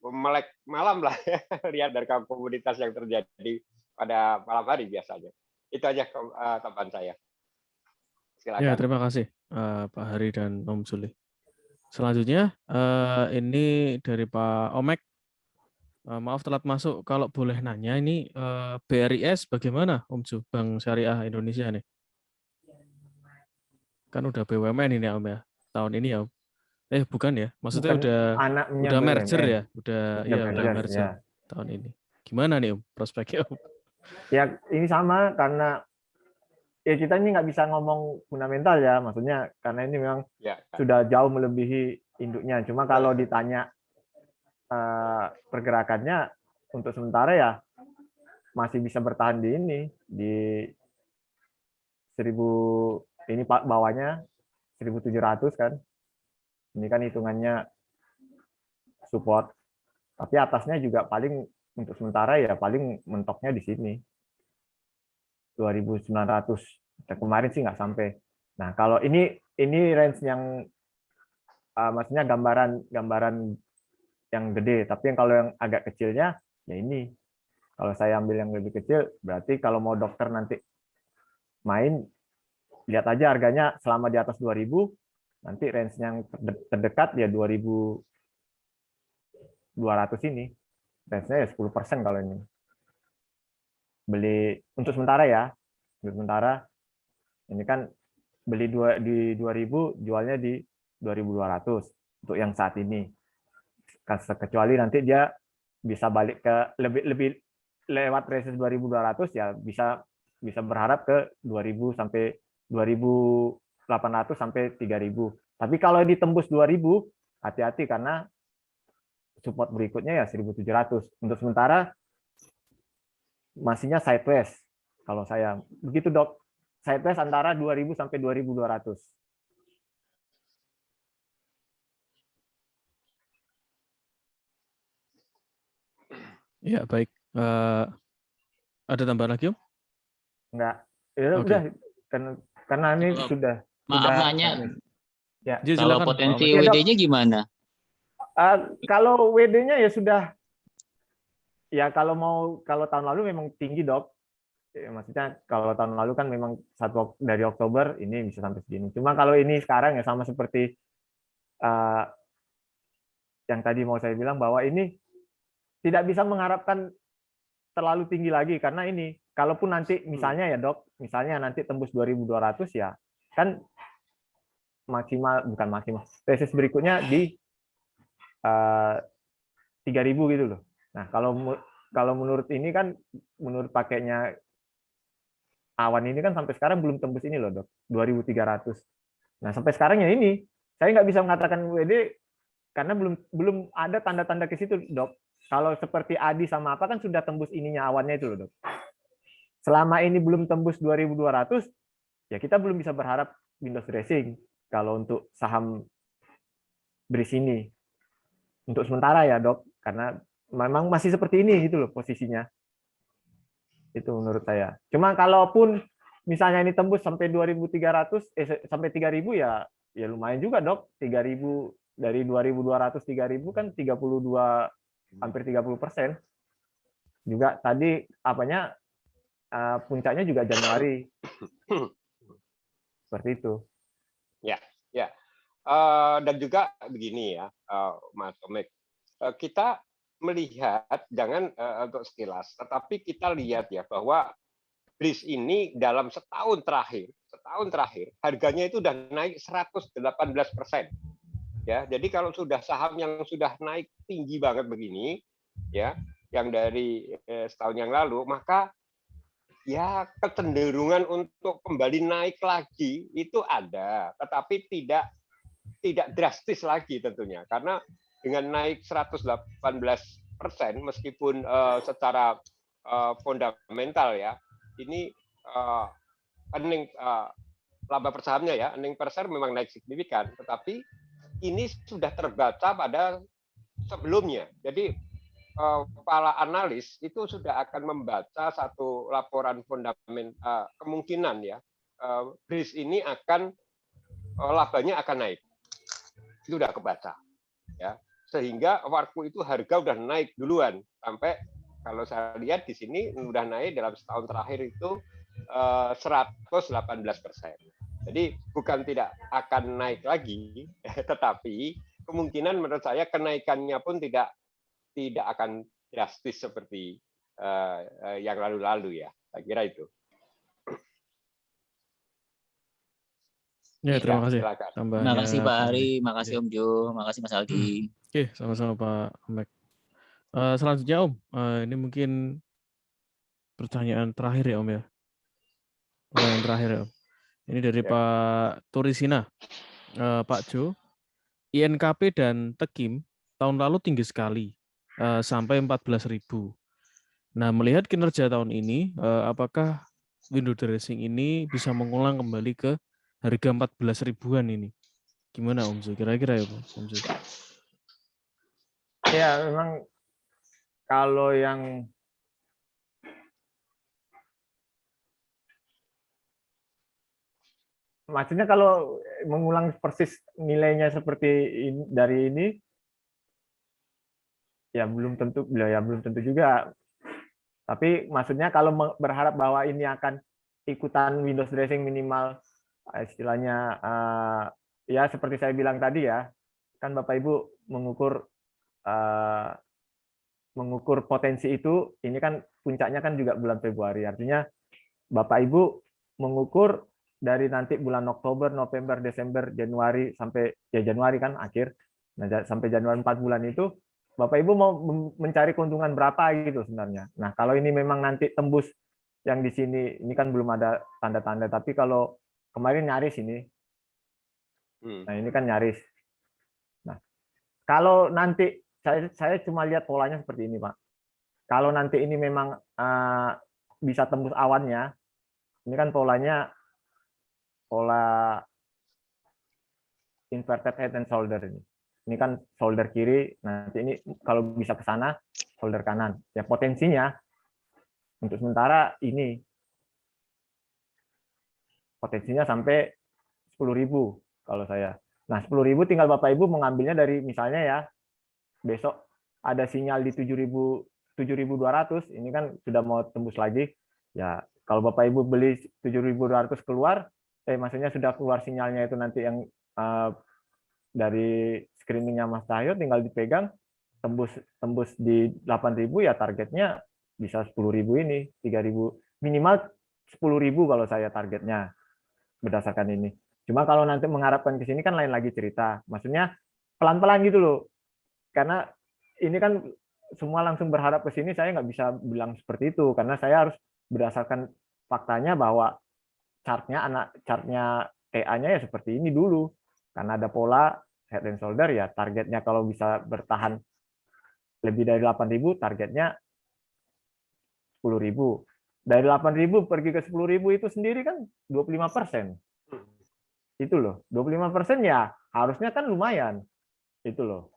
melek malam lah ya, lihat dari komoditas yang terjadi pada malam hari biasanya. Itu aja tambahan saya. Silakan. Ya, terima kasih Pak Hari dan Om Suli. Selanjutnya ini dari Pak Omek. Maaf telat masuk, kalau boleh nanya ini BRIS bagaimana Om Su, Bank Syariah Indonesia nih? Kan udah BUMN ini ya Om ya, tahun ini ya Om. Bukan ya, maksudnya udah merger ya, udah merger ya. Tahun ini. Gimana nih Om prospeknya Om? Ya ini sama, karena ya kita ini nggak bisa ngomong fundamental ya, maksudnya karena ini memang sudah jauh melebihi induknya. Cuma kalau ditanya pergerakannya untuk sementara ya masih bisa bertahan di ini, di 1000 ini Pak, bawahnya 1.700 kan. Ini kan hitungannya support. Tapi atasnya juga paling untuk sementara ya paling mentoknya di sini. 2.900. Dan kemarin sih nggak sampai. Nah, kalau ini range yang maksudnya gambaran yang gede, tapi yang kalau yang agak kecilnya ya ini. Kalau saya ambil yang lebih kecil, berarti kalau mau dokter nanti main, lihat aja harganya selama di atas 2.000, nanti range yang terdekat ya 2.200 ini. Range-nya ya 10% kalau ini. Beli untuk sementara ya. Untuk sementara ini kan beli di 2.000, jualnya di 2.200 untuk yang saat ini. Kecuali nanti dia bisa balik ke lebih lewat resist 2.200 ya bisa berharap ke 2.000 sampai 2.800 sampai 3.000. Tapi kalau ditembus 2.000, hati-hati karena support berikutnya ya 1.700. Untuk sementara masihnya sideways. Kalau saya begitu dok, sideways antara 2.000 sampai 2.200. Ya, baik. Ada tambahan lagi, Om? Enggak. Ya Oke. udah karena ini sudah nanya. Ya. Ya, Kalau silakan, potensi Pak Ahmad. WD-nya gimana? Kalau WD-nya ya sudah ya kalau tahun lalu memang tinggi dok. Ya, maksudnya kalau tahun lalu kan memang dari Oktober ini bisa sampai segini. Cuma kalau ini sekarang ya sama seperti yang tadi mau saya bilang bahwa ini tidak bisa mengharapkan terlalu tinggi lagi karena ini kalaupun nanti misalnya ya dok, misalnya nanti tembus 2.200 ya kan bukan maksimal. Resist berikutnya di 3.000 gitu loh. Nah, kalau menurut ini kan menurut pakainya awan ini kan sampai sekarang belum tembus ini loh, Dok. 2.300. Nah, sampai sekarang ya ini saya nggak bisa mengatakan WD karena belum ada tanda-tanda ke situ, Dok. Kalau seperti Adi sama apa kan sudah tembus ininya awannya itu loh, Dok. Selama ini belum tembus 2.200, ya kita belum bisa berharap Windows Dressing kalau untuk saham BRIS ini. Untuk sementara ya, Dok, karena memang masih seperti ini gitu loh posisinya. Itu menurut saya. Cuma kalaupun misalnya ini tembus sampai 2.300 sampai 3.000 ya lumayan juga, Dok. 3.000 dari 2.200 3.000 kan 32 hampir 30%. Juga tadi apanya puncaknya juga Januari. Seperti itu. Ya, ya. Dan juga begini ya, Mas Omek. Kita melihat jangan untuk sekilas, tetapi kita lihat ya bahwa BRIS ini dalam setahun terakhir harganya itu udah naik 118%. Ya, jadi kalau sudah saham yang sudah naik tinggi banget begini, ya, yang dari setahun yang lalu, maka ya kecenderungan untuk kembali naik lagi itu ada, tetapi tidak drastis lagi tentunya, karena dengan naik 118% meskipun secara fundamental ya, ini earning laba per sahamnya ya, earning per share memang naik signifikan, tetapi ini sudah terbaca pada sebelumnya. Jadi para analis itu sudah akan membaca satu laporan fundamental kemungkinan ya BRIS ini akan labanya akan naik. Itu sudah kebaca ya. Sehingga waktu itu harga udah naik duluan sampai kalau saya lihat di sini udah naik dalam setahun terakhir itu 118%. Jadi bukan tidak akan naik lagi, tetapi kemungkinan menurut saya kenaikannya pun tidak akan drastis seperti yang lalu-lalu ya. Saya kira itu. Ya, terima kasih. Terima kasih Pak Hari, makasih Om Jo, makasih Mas Aldi. Oke, sama-sama Pak Omek. Selanjutnya Om, ini mungkin pertanyaan terakhir ya Om ya. Pertanyaan terakhir ya Om. Ini dari Pak Turisina. Pak Jo, INKP dan Tekim tahun lalu tinggi sekali, sampai 14.000. Nah, melihat kinerja tahun ini, apakah window dressing ini bisa mengulang kembali ke harga 14 ribuan ini? Gimana Om Jo? Kira-kira ya Om Jo? Ya, memang kalau yang maksudnya kalau mengulang persis nilainya seperti dari ini ya belum tentu juga. Tapi maksudnya kalau berharap bahwa ini akan ikutan windows dressing minimal, istilahnya ya seperti saya bilang tadi ya, kan Bapak Ibu mengukur potensi itu, ini kan puncaknya kan juga bulan Februari. Artinya Bapak Ibu mengukur dari nanti bulan Oktober, November, Desember, Januari sampai ya Januari kan akhir. Nah, sampai Januari 4 bulan itu Bapak Ibu mau mencari keuntungan berapa gitu sebenarnya. Nah, kalau ini memang nanti tembus yang di sini, ini kan belum ada tanda-tanda, tapi kalau kemarin nyaris ini. Nah, ini kan nyaris. Nah, kalau nanti saya cuma lihat polanya seperti ini, Pak. Kalau nanti ini memang bisa tembus awannya, ini kan polanya pola inverted head and shoulder ini. Ini kan shoulder kiri, nanti ini kalau bisa ke sana, shoulder kanan. Ya potensinya untuk sementara ini potensinya sampai 10.000 kalau saya. Nah, 10.000 tinggal Bapak Ibu mengambilnya dari misalnya ya besok ada sinyal di 7.200, ini kan sudah mau tembus lagi. Ya, kalau Bapak Ibu beli 7.200 keluar, maksudnya sudah keluar sinyalnya itu nanti yang dari screeningnya Mas Cahyo tinggal dipegang tembus di 8.000 ya targetnya bisa 10.000 ini, 3.000 minimal 10.000 kalau saya targetnya berdasarkan ini. Cuma kalau nanti mengharapkan ke sini kan lain lagi cerita. Maksudnya pelan-pelan gitu loh. Karena ini kan semua langsung berharap ke sini, saya nggak bisa bilang seperti itu karena saya harus berdasarkan faktanya bahwa chartnya TA-nya ya seperti ini dulu. Karena ada pola head and shoulder ya targetnya kalau bisa bertahan lebih dari 8.000 targetnya 10.000. Dari 8.000 pergi ke 10.000 itu sendiri kan 25%. Itu loh, 25% ya harusnya kan lumayan. Itu loh.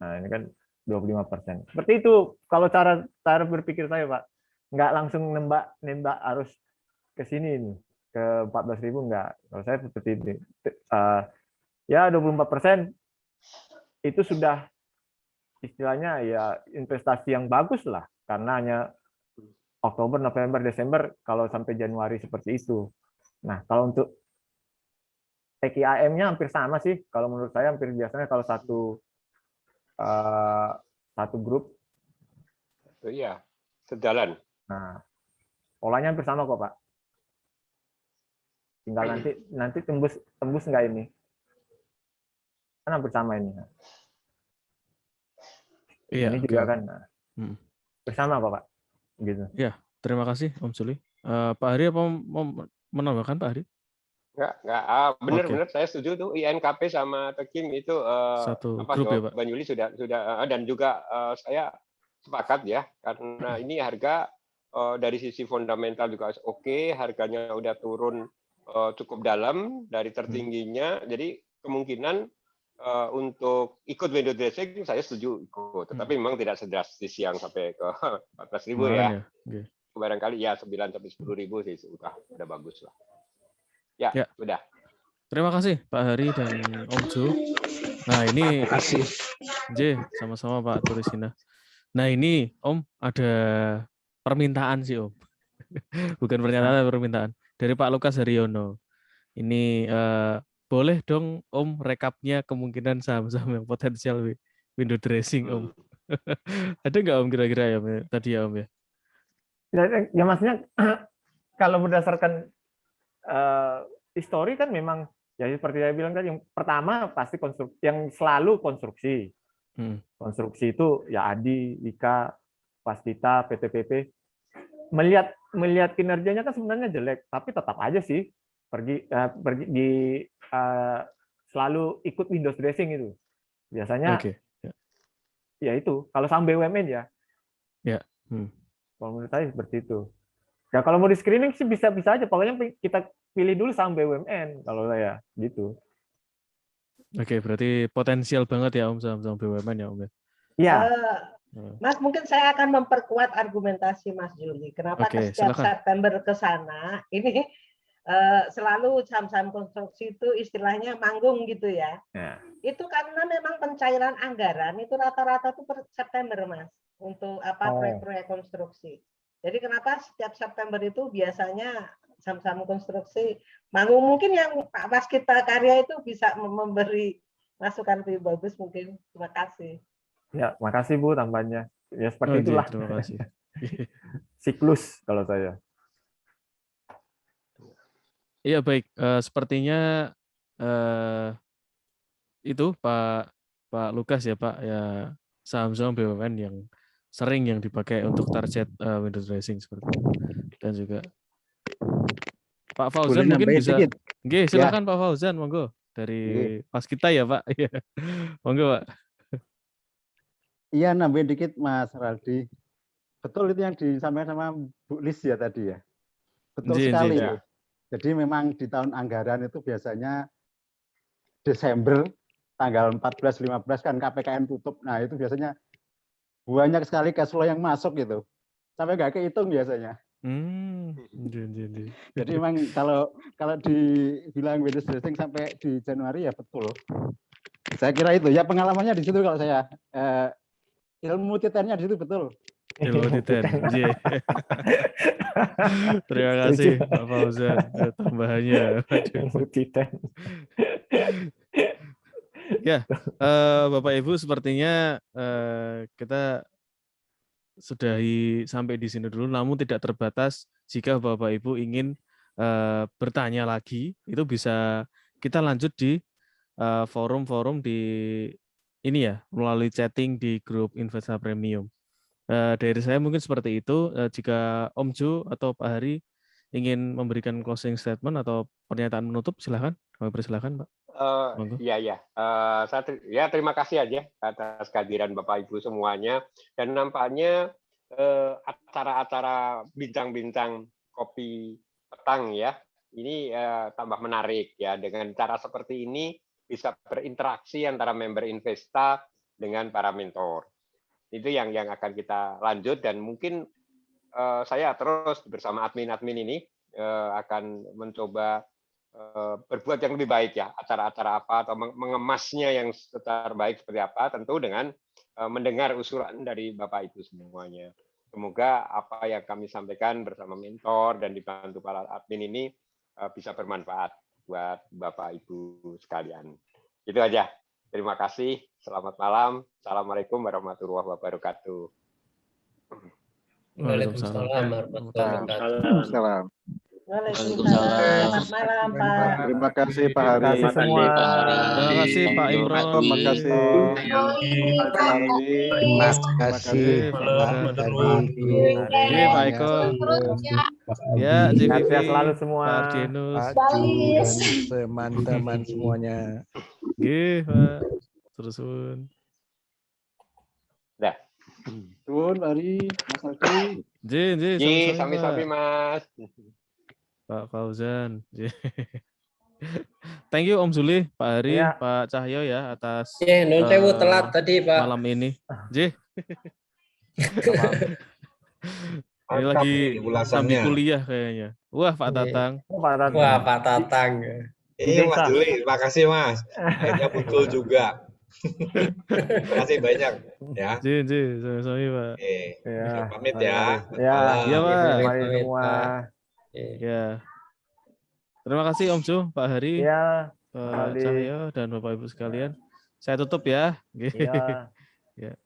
Nah, ini kan 25%. Seperti itu kalau cara berpikir saya, Pak. Nggak langsung nembak harus ke sini nih, ke 14.000 enggak. Kalau saya seperti ini. Ya 24% itu sudah istilahnya ya investasi yang bagus lah karena hanya Oktober, November, Desember kalau sampai Januari seperti itu. Nah, kalau untuk TKIM-nya hampir sama sih. Kalau menurut saya hampir biasanya kalau satu grup. Iya, sejalan. Nah, polanya hampir sama kok, Pak. Tinggal nanti tembus nggak ini? Kan hampir sama ini. Iya, ini juga kan bersama kok, Pak. Gitu. Ya, terima kasih Om Suli. Pak Hari apa mau menambahkan Pak Hari? Enggak. Benar-benar saya setuju tuh INKP sama Tekim itu satu grup ya, Pak. Bang Yuli sudah dan juga saya sepakat ya karena ini harga dari sisi fundamental juga oke, harganya udah turun cukup dalam dari tertingginya, jadi kemungkinan untuk ikut window dressing saya setuju ikut, tetapi memang tidak sedrastis yang sampai ke 14.000 ya. Okay. Barangkali ya 9 sampai 10.000 sih udah bagus lah. Ya, sudah. Terima kasih Pak Hari dan Om Jo. Nah ini kasih. Sama-sama Pak Turisina. Nah ini Om ada permintaan sih Om. Bukan pernyataan, permintaan dari Pak Lukas Haryono. Ini boleh dong Om rekapnya kemungkinan saham-saham yang potensial window dressing Om. Ada nggak Om kira-kira ya tadi ya Om ya? Ya maksudnya kalau berdasarkan histori kan memang ya seperti saya bilang tadi, yang pertama pasti yang selalu konstruksi. Konstruksi itu ya Adi, Wika, Pastita, PTPP. Melihat kinerjanya kan sebenarnya jelek, tapi tetap aja sih pergi selalu ikut windows dressing itu. Biasanya ya itu kalau saham BUMN ya. Ya. Kalau menurut saya seperti itu. Ya kalau mau di screening sih bisa aja. Pokoknya kita pilih dulu saham BUMN kalau saya gitu. Oke, berarti potensial banget ya Om saham BUMN ya Om ya. Iya. Mas, mungkin saya akan memperkuat argumentasi Mas Juli. Kenapa setiap September ke sana ini selalu saham-saham konstruksi itu istilahnya manggung gitu ya. Itu karena memang pencairan anggaran itu rata-rata tuh per September, Mas. untuk apa proyek-proyek konstruksi. Jadi kenapa setiap September itu biasanya sama-sama konstruksi manggung, mungkin yang Pak Waskita Karya itu bisa memberi masukan lebih bagus mungkin. Terima kasih. Ya, makasih Bu tambahnya. Ya seperti itulah. Terima kasih. Siklus kalau saya. Iya baik, sepertinya itu Pak Lukas ya Pak, ya saham-saham BUMN yang sering yang dipakai untuk target window dressing seperti itu. Dan juga Pak Fauzan mungkin bisa. Oke, silakan Pak Fauzan, monggo dari pas kita ya Pak. Monggo Pak. Iya, nambahin dikit Mas Raldi. Betul itu yang disampaikan sama Bu Lis ya tadi ya. Betul sekali. ya. Jadi memang di tahun anggaran itu biasanya Desember tanggal 14-15 kan KPKN tutup. Nah itu biasanya banyak sekali cash flow yang masuk gitu. Sampai nggak kehitung biasanya. Jadi memang kalau dibilang window dressing sampai di Januari ya betul. Saya kira itu ya pengalamannya di situ kalau saya ilmu titennya di situ betul. Ilmu titen. Terima kasih Pak Fauzan tambahannya. Ilmu titen. Ya, Bapak Ibu sepertinya kita sudahi sampai di sini dulu, namun tidak terbatas jika Bapak Ibu ingin bertanya lagi, itu bisa kita lanjut di forum-forum di ini ya, melalui chatting di grup Investa Premium. Dari saya mungkin seperti itu. Jika Om Jo atau Pak Hari ingin memberikan closing statement atau pernyataan menutup, silakan. Kami persilakan, Pak. Saya terima kasih aja atas kehadiran Bapak Ibu semuanya, dan nampaknya acara-acara bincang-bincang kopi petang ya ini tambah menarik ya. Dengan cara seperti ini bisa berinteraksi antara member Investa dengan para mentor. Itu yang akan kita lanjut, dan mungkin saya terus bersama admin-admin ini akan mencoba berbuat yang lebih baik ya, acara-acara apa atau mengemasnya yang secara baik seperti apa, tentu dengan mendengar usulan dari Bapak Ibu semuanya. Semoga apa yang kami sampaikan bersama mentor dan dibantu para admin ini bisa bermanfaat buat Bapak Ibu sekalian. Itu aja. Terima kasih. Selamat malam. Assalamualaikum warahmatullahi wabarakatuh. Waalaikumsalam warahmatullahi wabarakatuh. Waalaikumsalam. Selamat malam, Pak. Terima kasih Pak Hari. Terima kasih semua. Terima kasih Pak Imron. Terima kasih. Terima kasih Pak Adi, Pak Eko. Ya, Sehat selalu semua. Pak Arjenus. Pak Ju dan teman-teman semuanya. Nggih, Pak. Terusun. Dah. Tuan Hari, Mas Aldi. Sami-sami Mas. Pak Fauzan. Thank you Om Zuli, Pak Hari, Ya. Pak Cahyo ya atas Nun sewu telat tadi, Pak. malam ini. Ini lagi sambil kuliah kayaknya. Wah, Pak Tatang. Wah, Pak Tatang. Iya Mas Juli, makasih Mas. Akhirnya muncul juga. Terima kasih banyak ya. Sama-sama Pak. Ya. Pamit ya. Ya, iya Pak. Mari semua. Ya. Terima kasih Om Jo, Pak Hari, Ya, Pak Cahyo dan Bapak Ibu sekalian. Saya tutup ya. Ya. Ya.